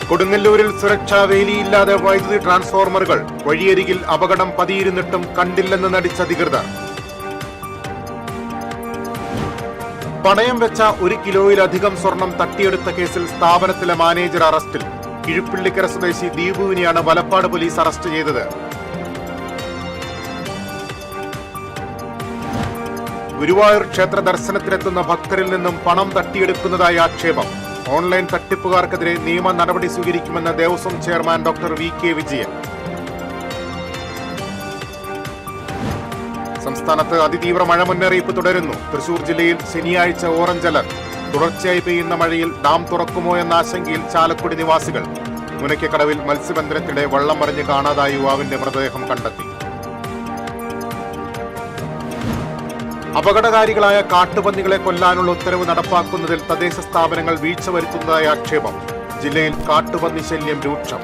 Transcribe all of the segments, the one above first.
കൊടുങ്ങല്ലൂരിൽ സുരക്ഷാ വേലിയില്ലാതെ വൈദ്യുതി ട്രാൻസ്ഫോർമറുകൾ. വഴിയരികിൽ അപകടം പതിയിരുന്നിട്ടും കണ്ടില്ലെന്ന് നടിച്ച അധികൃതർ. പണയം വെച്ച 1 കിലോയിലധികം സ്വർണം തട്ടിയെടുത്ത കേസിൽ സ്ഥാപനത്തിലെ മാനേജർ അറസ്റ്റിൽ. കിഴുപ്പിള്ളിക്കര സ്വദേശി ദീപുവിനെയാണ് വലപ്പാട് പോലീസ് അറസ്റ്റ് ചെയ്തത്. ഗുരുവായൂർ ക്ഷേത്ര ദർശനത്തിനെത്തുന്ന ഭക്തരിൽ നിന്നും പണം തട്ടിയെടുക്കുന്നതായി ആക്ഷേപം. ഓൺലൈൻ തട്ടിപ്പുകാർക്കെതിരെ നിയമ നടപടി സ്വീകരിക്കുമെന്ന് Devaswom chairman doctor VK Vijayan. സംസ്ഥാനത്ത് അതിതീവ്ര മഴ മുന്നറിയിപ്പ് തുടരുന്നു. തൃശൂർ ജില്ലയിൽ ശനിയാഴ്ച ഓറഞ്ച് അലർട്ട്. തുടർച്ചയായി പെയ്യുന്ന മഴയിൽ ഡാം തുറക്കുമോ എന്ന ആശങ്കയിൽ ചാലക്കുടി നിവാസികൾ. മുനയ്ക്കക്കടവിൽ മത്സ്യബന്ധനത്തിനിടെ വള്ളം മറിഞ്ഞ് കാണാതായ യുവാവിന്റെ മൃതദേഹം കണ്ടെത്തി. അപകടകാരികളായ കാട്ടുപന്നികളെ കൊല്ലാനുള്ള ഉത്തരവ് നടപ്പാക്കുന്നതിൽ തദ്ദേശ സ്ഥാപനങ്ങൾ വീഴ്ച വരുത്തുന്നതായ ആക്ഷേപം. ജില്ലയിൽ കാട്ടുപന്നി ശല്യം രൂക്ഷം.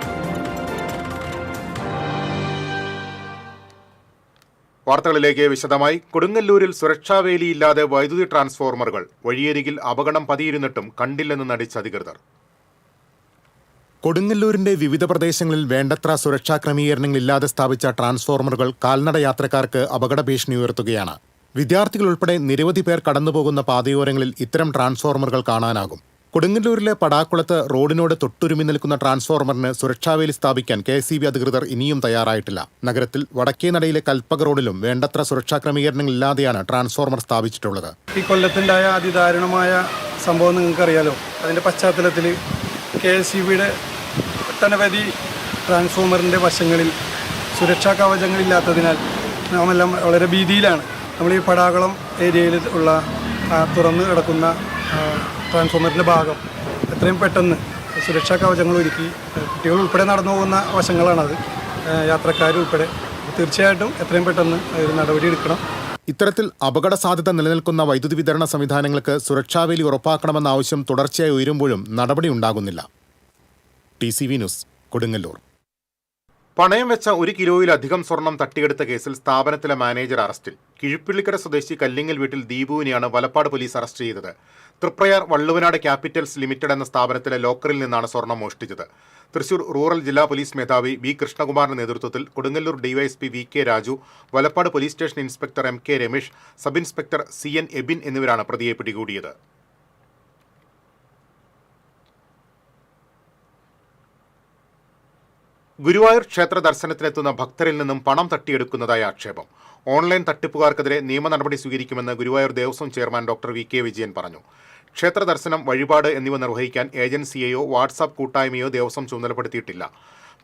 വാർത്തകളിലേക്ക് വിശദമായി. കൊടുങ്ങല്ലൂരിൽ സുരക്ഷാ വേലിയില്ലാതെ വൈദ്യുതി ട്രാൻസ്ഫോർമറുകൾ. വഴിയരികിൽ അപകടം പതിയിരുന്നിട്ടും കണ്ടില്ലെന്ന് നടിച്ച അധികൃതർ. കൊടുങ്ങല്ലൂരിന്റെ വിവിധ പ്രദേശങ്ങളിൽ വേണ്ടത്ര സുരക്ഷാ ക്രമീകരണങ്ങളില്ലാതെ സ്ഥാപിച്ച ട്രാൻസ്ഫോർമറുകൾ കാൽനട യാത്രക്കാർക്ക് അപകട ഭീഷണി ഉയർത്തുകയാണ്. വിദ്യാർത്ഥികൾ ഉൾപ്പെടെ നിരവധി പേർ കടന്നുപോകുന്ന പാതയോരങ്ങളിൽ ഇത്തരം ട്രാൻസ്ഫോർമറുകൾ കാണാനാകും. കൊടുങ്ങല്ലൂരിലെ പടാക്കുളത്ത് റോഡിനോട് തൊട്ടുരുമി നിൽക്കുന്ന ട്രാൻസ്ഫോർമറിന് സുരക്ഷാവേലി സ്ഥാപിക്കാൻ KSEB അധികൃതർ ഇനിയും തയ്യാറായിട്ടില്ല. നഗരത്തിൽ വടക്കേനടയിലെ കൽപ്പക റോഡിലും വേണ്ടത്ര സുരക്ഷാ ക്രമീകരണങ്ങളില്ലാതെയാണ് ട്രാൻസ്ഫോർമർ സ്ഥാപിച്ചിട്ടുള്ളത്. ഈ കൊല്ലത്തുണ്ടായ അതിദാരുണമായ സംഭവം നിങ്ങൾക്കറിയാലോ. അതിൻ്റെ പശ്ചാത്തലത്തിൽ KSEBയുടെ ഒട്ടനവധി ട്രാൻസ്ഫോർമറിൻ്റെ വശങ്ങളിൽ സുരക്ഷാ കവചങ്ങളില്ലാത്തതിനാൽ നാമെല്ലാം വളരെ ഭീതിയിലാണ്. നമ്മൾ ഈ പടാകുളം ഏരിയയിൽ ഉള്ള തുറന്ന് കിടക്കുന്ന ട്രാൻസ്ഫോർമറിൻ്റെ ഭാഗം എത്രയും പെട്ടെന്ന് സുരക്ഷാ കവചങ്ങൾ ഒരുക്കി കുട്ടികൾ ഉൾപ്പെടെ നടന്നു പോകുന്ന വശങ്ങളാണത്, യാത്രക്കാരുൾപ്പെടെ. തീർച്ചയായിട്ടും എത്രയും പെട്ടെന്ന് ഒരു നടപടി എടുക്കണം. ഇത്തരത്തിൽ അപകട സാധ്യത നിലനിൽക്കുന്ന വൈദ്യുതി വിതരണ സംവിധാനങ്ങൾക്ക് സുരക്ഷാവേലി ഉറപ്പാക്കണമെന്ന ആവശ്യം തുടർച്ചയായി ഉയരുമ്പോഴും നടപടി ഉണ്ടാകുന്നില്ല. TCV news, Kodungallur. പണയം വെച്ച 1 കിലോയിലധികം സ്വർണം തട്ടിയെടുത്ത കേസിൽ സ്ഥാപനത്തിലെ മാനേജർ അറസ്റ്റിൽ. കിഴുപ്പിള്ളിക്കര സ്വദേശി കല്ലിങ്ങൽ വീട്ടിൽ ദീപുവിനെയാണ് വലപ്പാട് പോലീസ് അറസ്റ്റ് ചെയ്തത്. തൃപ്രയാർ വള്ളുവനാട് ക്യാപിറ്റൽസ് ലിമിറ്റഡ് എന്ന സ്ഥാപനത്തിലെ ലോക്കറിൽ നിന്നാണ് സ്വർണം മോഷ്ടിച്ചത്. തൃശൂർ റൂറൽ ജില്ലാ പോലീസ് മേധാവി B. കൃഷ്ണകുമാറിന്റെ നേതൃത്വത്തിൽ Kodungallur DYSP VK Raju, Valappad police station inspector MK Ramesh, sub inspector CN Ebin എന്നിവരാണ് പ്രതിയെ പിടികൂടിയത്. ഗുരുവായൂർ ക്ഷേത്ര ദർശനത്തിനെത്തുന്ന ഭക്തരിൽ നിന്നും പണം തട്ടിയെടുക്കുന്നതായി ആക്ഷേപം. ഓൺലൈൻ തട്ടിപ്പുകാർക്കെതിരെ നിയമ നടപടി സ്വീകരിക്കുമെന്ന് Guruvayur Devaswom chairman doctor VK Vijayan പറഞ്ഞു. ക്ഷേത്ര ദർശനം, വഴിപാട് എന്നിവ നിർവഹിക്കാൻ ഏജൻസിയെയോ വാട്സാപ്പ് കൂട്ടായ്മയോ ദേവസ്വം ചുമതലപ്പെടുത്തിയിട്ടില്ല.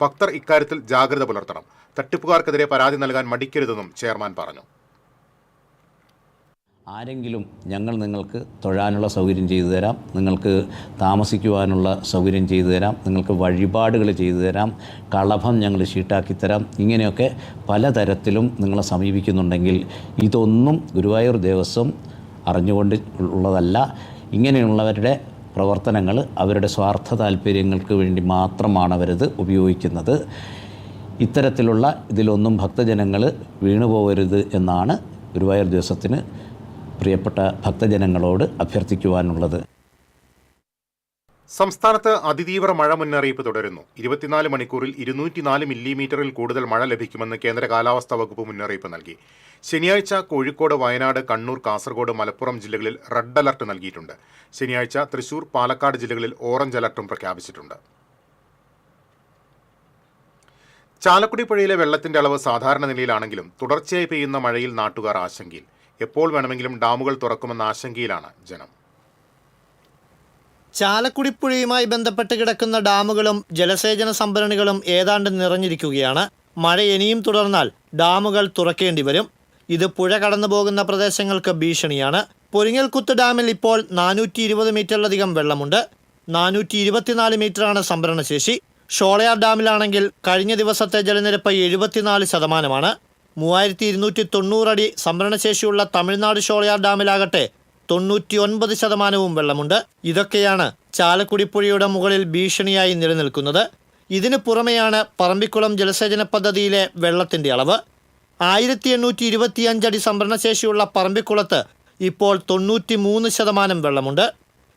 ഭക്തർ ഇക്കാര്യത്തിൽ ജാഗ്രത പുലർത്തണം. തട്ടിപ്പുകാർക്കെതിരെ പരാതി നൽകാൻ മടിക്കരുതെന്നും ചെയർമാൻ പറഞ്ഞു. ആരെങ്കിലും ഞങ്ങൾ നിങ്ങൾക്ക് തൊഴാനുള്ള സൗകര്യം ചെയ്തു തരാം, നിങ്ങൾക്ക് താമസിക്കുവാനുള്ള സൗകര്യം ചെയ്തു തരാം, നിങ്ങൾക്ക് വഴിപാടുകൾ ചെയ്തു തരാം, കളഭം ഞങ്ങൾ ഷീട്ടാക്കി തരാം, ഇങ്ങനെയൊക്കെ പലതരത്തിലും നിങ്ങളെ സമീപിക്കുന്നുണ്ടെങ്കിൽ ഇതൊന്നും ഗുരുവായൂർ ദേവസ്വം അറിഞ്ഞുകൊണ്ട് ഉള്ളതല്ല. ഇങ്ങനെയുള്ളവരുടെ പ്രവർത്തനങ്ങൾ അവരുടെ സ്വാർത്ഥ താല്പര്യങ്ങൾക്ക് വേണ്ടി മാത്രമാണ് അവരത് ഉപയോഗിക്കുന്നത്. ഇത്തരത്തിലുള്ള ഇതിലൊന്നും ഭക്തജനങ്ങൾ വീണുപോകരുത് എന്നാണ് ഗുരുവായൂർ ദേവസ്വത്തിന് പ്രിയപ്പെട്ട ഭക്തജനങ്ങളോട് അഭ്യർത്ഥിക്കുവാനുള്ളത്. സംസ്ഥാനത്ത് അതിതീവ്ര മഴ മുന്നറിയിപ്പ് തുടരുന്നു. 24 മണിക്കൂറിൽ 204 മില്ലിമീറ്ററിൽ കൂടുതൽ മഴ ലഭിക്കുമെന്ന് കേന്ദ്ര കാലാവസ്ഥാ വകുപ്പ് മുന്നറിയിപ്പ് നൽകി. ശനിയാഴ്ച കോഴിക്കോട്, വയനാട്, കണ്ണൂർ, കാസർഗോഡ്, മലപ്പുറം ജില്ലകളിൽ റെഡ് അലർട്ട് നൽകിയിട്ടുണ്ട്. ശനിയാഴ്ച തൃശൂർ, പാലക്കാട് ജില്ലകളിൽ ഓറഞ്ച് അലർട്ടും പ്രഖ്യാപിച്ചിട്ടുണ്ട്. ചാലക്കുടി പുഴയിലെ വെള്ളത്തിന്റെ അളവ് സാധാരണ നിലയിലാണെങ്കിലും തുടർച്ചയായി പെയ്യുന്ന മഴയിൽ നാട്ടുകാർ ആശങ്കയിൽ. എപ്പോൾ വേണമെങ്കിലും ഡാമുകൾ തുറക്കുമെന്ന ആശങ്കയിലാണ് ജനം. ചാലക്കുടി പുഴയുമായി ബന്ധപ്പെട്ട് കിടക്കുന്ന ഡാമുകളും ജലസേചന സംഭരണികളും ഏതാണ്ട് നിറഞ്ഞിരിക്കുകയാണ്. മഴ ഇനിയും തുടർന്നാൽ ഡാമുകൾ തുറക്കേണ്ടി വരും. ഇത് പുഴ കടന്നു പോകുന്ന പ്രദേശങ്ങൾക്ക് ഭീഷണിയാണ്. പൊരിങ്ങൽകുത്ത് ഡാമിൽ ഇപ്പോൾ 420 മീറ്ററിലധികം വെള്ളമുണ്ട്. 424 മീറ്ററാണ് സംഭരണശേഷി. ഷോളയാർ ഡാമിലാണെങ്കിൽ കഴിഞ്ഞ ദിവസത്തെ ജലനിരപ്പ് 74%. 3290 അടി സംഭരണശേഷിയുള്ള തമിഴ്നാട് ഷോളയാർ ഡാമിലാകട്ടെ 99% വെള്ളമുണ്ട്. ഇതൊക്കെയാണ് ചാലക്കുടി പുഴയുടെ മുകളിൽ ഭീഷണിയായി നിലനിൽക്കുന്നത്. ഇതിനു പുറമെയാണ് പറമ്പിക്കുളം ജലസേചന പദ്ധതിയിലെ വെള്ളത്തിൻ്റെ അളവ്. 1825 അടി സംഭരണശേഷിയുള്ള പറമ്പിക്കുളത്ത് ഇപ്പോൾ 93% വെള്ളമുണ്ട്.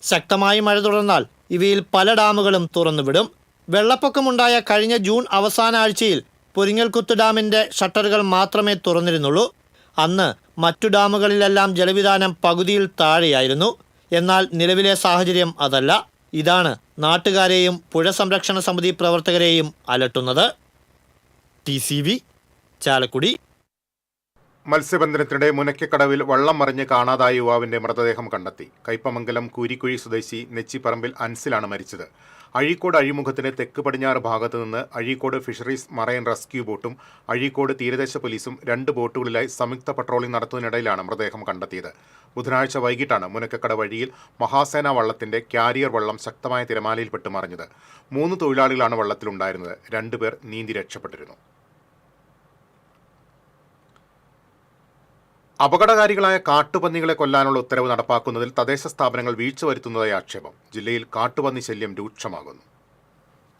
ശക്തമായി മഴ തുടർന്നാൽ ഇവയിൽ പല ഡാമുകളും തുറന്നുവിടും. വെള്ളപ്പൊക്കമുണ്ടായ കഴിഞ്ഞ ജൂൺ അവസാന ആഴ്ചയിൽ പൊരിങ്ങൽകുത്ത് ഡാമിന്റെ ഷട്ടറുകൾ മാത്രമേ തുറന്നിരുന്നുള്ളൂ. അന്ന് മറ്റു ഡാമുകളിലെല്ലാം ജലവിധാനം പകുതിയിൽ താഴെയായിരുന്നു. എന്നാൽ നിലവിലെ സാഹചര്യം അതല്ല. ഇതാണ് നാട്ടുകാരെയും പുഴ സംരക്ഷണ സമിതി പ്രവർത്തകരെയും അലട്ടുന്നത്. TCV ചാലക്കുടി. മത്സ്യബന്ധനത്തിനിടെ മുനയ്ക്കക്കടവിൽ വള്ളം മറിഞ്ഞ് കാണാതായ യുവാവിന്റെ മൃതദേഹം കണ്ടെത്തി. കയ്പമംഗലം കൂരിക്കുഴി സ്വദേശി നെച്ചിപ്പറമ്പിൽ അൻസിലാണ് മരിച്ചത്. അഴീക്കോട് അഴിമുഖത്തിന് തെക്ക് പടിഞ്ഞാറ് ഭാഗത്തു നിന്ന് അഴീക്കോട് ഫിഷറീസ് മറൈൻ റെസ്ക്യൂ ബോട്ടും അഴീക്കോട് തീരദേശ പോലീസും 2 ബോട്ടുകളിലായി സംയുക്ത പട്രോളിംഗ് നടത്തുന്നതിനിടയിലാണ് മൃതദേഹം കണ്ടെത്തിയത്. ബുധനാഴ്ച വൈകിട്ടാണ് മുനയ്ക്കക്കട വഴിയിൽ മഹാസേന വള്ളത്തിന്റെ ക്യാരിയർ വള്ളം ശക്തമായ തിരമാലയിൽപ്പെട്ട് മറിഞ്ഞത്. 3 തൊഴിലാളികളാണ് വള്ളത്തിലുണ്ടായിരുന്നത്. 2 പേർ നീന്തി രക്ഷപ്പെട്ടിരുന്നു. അപകടകാരികളായ കാട്ടുപന്നികളെ കൊല്ലാനുള്ള ഉത്തരവ് നടപ്പാക്കുന്നതിൽ തദ്ദേശ സ്ഥാപനങ്ങൾ വീഴ്ച വരുത്തുന്നതായി ആക്ഷേപം. ജില്ലയിൽ കാട്ടുപന്നി ശല്യം രൂക്ഷമാകുന്നു.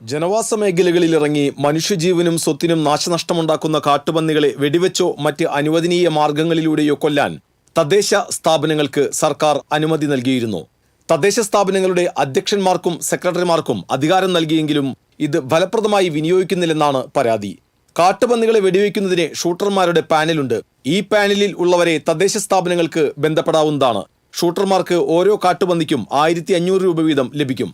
ജനവാസ മേഖലകളിൽ ഇറങ്ങി മനുഷ്യജീവനും സ്വത്തിനും നാശനഷ്ടമുണ്ടാക്കുന്ന കാട്ടുപന്നികളെ വെടിവെച്ചോ മറ്റ് അനുവദനീയ മാർഗങ്ങളിലൂടെയോ കൊല്ലാൻ തദ്ദേശ സ്ഥാപനങ്ങൾക്ക് സർക്കാർ അനുമതി നൽകിയിരുന്നു. തദ്ദേശ സ്ഥാപനങ്ങളുടെ അധ്യക്ഷന്മാർക്കും സെക്രട്ടറിമാർക്കും അധികാരം നൽകിയെങ്കിലും ഇത് ഫലപ്രദമായി വിനിയോഗിക്കുന്നില്ലെന്നാണ് പരാതി. കാട്ടുപന്നികളെ വെടിവെക്കുന്നതിന് ഷൂട്ടർമാരുടെ പാനലുണ്ട്. ഈ പാനലിൽ ഉള്ളവരെ തദ്ദേശ സ്ഥാപനങ്ങൾക്ക് ബന്ധപ്പെടാവുന്നതാണ്. ഷൂട്ടർമാർക്ക് ഓരോ കാട്ടുപന്നിക്കും 1500 രൂപ വീതം ലഭിക്കും.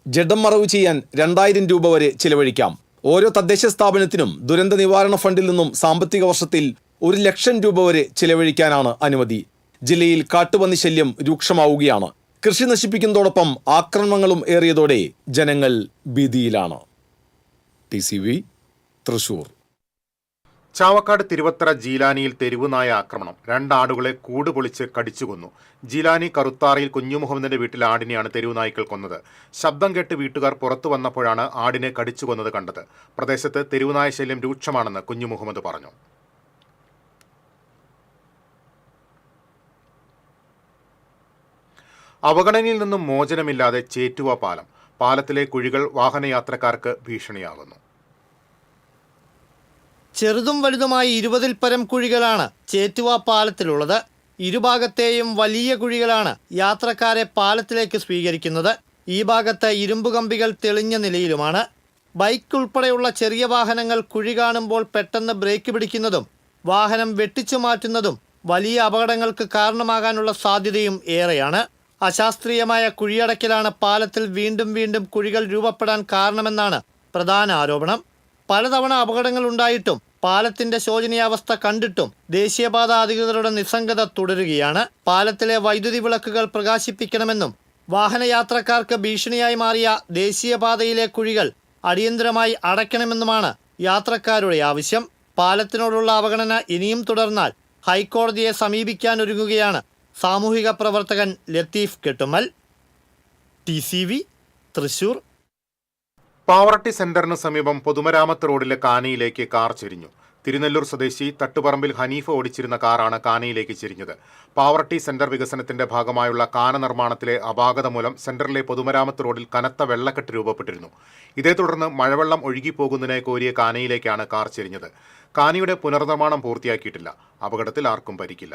ജഡം മറവ് ചെയ്യാൻ 2000 രൂപ വരെ ചിലവഴിക്കാം. ഓരോ തദ്ദേശ സ്ഥാപനത്തിനും ദുരന്ത നിവാരണ ഫണ്ടിൽ നിന്നും സാമ്പത്തിക വർഷത്തിൽ 1 ലക്ഷം രൂപ വരെ ചിലവഴിക്കാനാണ് അനുമതി. ജില്ലയിൽ കാട്ടുപന്നി ശല്യം രൂക്ഷമാവുകയാണ്. കൃഷി നശിപ്പിക്കുന്നതോടൊപ്പം ആക്രമണങ്ങളും ഏറിയതോടെ ജനങ്ങൾ ഭീതിയിലാണ്. TCV തൃശൂർ. ചാവക്കാട് തിരുവത്തറ ജീലാനിയിൽ തെരുവുനായ ആക്രമണം. 2 ആടുകളെ കൂട് പൊളിച്ച് കടിച്ചുകൊന്നു. ജീലാനി കറുത്താറയിൽ കുഞ്ഞുമുഹമ്മദിന്റെ വീട്ടിൽ ആടിനെയാണ് തെരുവുനായ്ക്കൾ കൊന്നത്. ശബ്ദം കേട്ട് വീട്ടുകാർ പുറത്തു വന്നപ്പോഴാണ് ആടിനെ കടിച്ചുകൊന്നത് കണ്ടത്. പ്രദേശത്ത് തെരുവുനായ ശല്യം രൂക്ഷമാണെന്ന് കുഞ്ഞുമുഹമ്മദ് പറഞ്ഞു. അവഗണനയിൽ നിന്നും മോചനമില്ലാതെ ചേറ്റുവ പാലം. പാലത്തിലെ കുഴികൾ വാഹനയാത്രക്കാർക്ക് ഭീഷണിയാകുന്നു. ചെറുതും വലുതുമായി 20-ൽ പരം കുഴികളാണ് ചേറ്റുവ പാലത്തിലുള്ളത്. ഇരുഭാഗത്തെയും വലിയ കുഴികളാണ് യാത്രക്കാരെ പാലത്തിലേക്ക് സ്വീകരിക്കുന്നത്. ഈ ഭാഗത്ത് ഇരുമ്പ് കമ്പികൾ തെളിഞ്ഞ നിലയിലുമാണ്. ബൈക്ക് ഉൾപ്പെടെയുള്ള ചെറിയ വാഹനങ്ങൾ കുഴി കാണുമ്പോൾ പെട്ടെന്ന് ബ്രേക്ക് പിടിക്കുന്നതും വാഹനം വെട്ടിച്ചു മാറ്റുന്നതും വലിയ അപകടങ്ങൾക്ക് കാരണമാകാനുള്ള സാധ്യതയും ഏറെയാണ്. അശാസ്ത്രീയമായ കുഴിയടക്കലാണ് പാലത്തിൽ വീണ്ടും വീണ്ടും കുഴികൾ രൂപപ്പെടാൻ കാരണമെന്നാണ് പ്രധാന ആരോപണം. പലതവണ അപകടങ്ങൾ ഉണ്ടായിട്ടും പാലത്തിന്റെ ശോചനീയാവസ്ഥ കണ്ടിട്ടും ദേശീയപാത അധികൃതരുടെ നിസ്സംഗത തുടരുകയാണ്. പാലത്തിലെ വൈദ്യുതി വിളക്കുകൾ പ്രകാശിപ്പിക്കണമെന്നും വാഹനയാത്രക്കാർക്ക് ഭീഷണിയായി മാറിയ ദേശീയപാതയിലെ കുഴികൾ അടിയന്തരമായി അടയ്ക്കണമെന്നുമാണ് യാത്രക്കാരുടെ ആവശ്യം. പാലത്തിനോടുള്ള അവഗണന ഇനിയും തുടർന്നാൽ ഹൈക്കോടതിയെ സമീപിക്കാനൊരുങ്ങുകയാണ് സാമൂഹിക പ്രവർത്തകൻ ലത്തീഫ് കെട്ടുമൽ. TCV തൃശൂർ. പാവറട്ടി സെന്ററിന് സമീപം പൊതുമരാമത്ത് റോഡിലെ കാനയിലേക്ക് കാർ ചെരിഞ്ഞു. തിരുനെല്ലൂർ സ്വദേശി തട്ടുപറമ്പിൽ ഹനീഫ ഓടിച്ചിരുന്ന കാറാണ് കാനയിലേക്ക് ചെരിഞ്ഞത്. പാവറട്ടി സെന്റർ വികസനത്തിന്റെ ഭാഗമായുള്ള കാന നിർമ്മാണത്തിലെ അപാകത മൂലം സെന്ററിലെ പൊതുമരാമത്ത് റോഡിൽ കനത്ത വെള്ളക്കെട്ട് രൂപപ്പെട്ടിരുന്നു. ഇതേ തുടർന്ന് മഴവെള്ളം ഒഴുകിപ്പോകുന്നതിനായി കോരിയ കാനയിലേക്കാണ് കാർ ചെരിഞ്ഞത്. കാനയുടെ പുനർനിർമ്മാണം പൂർത്തിയാക്കിയിട്ടില്ല. അപകടത്തിൽ ആർക്കും പരിക്കില്ല.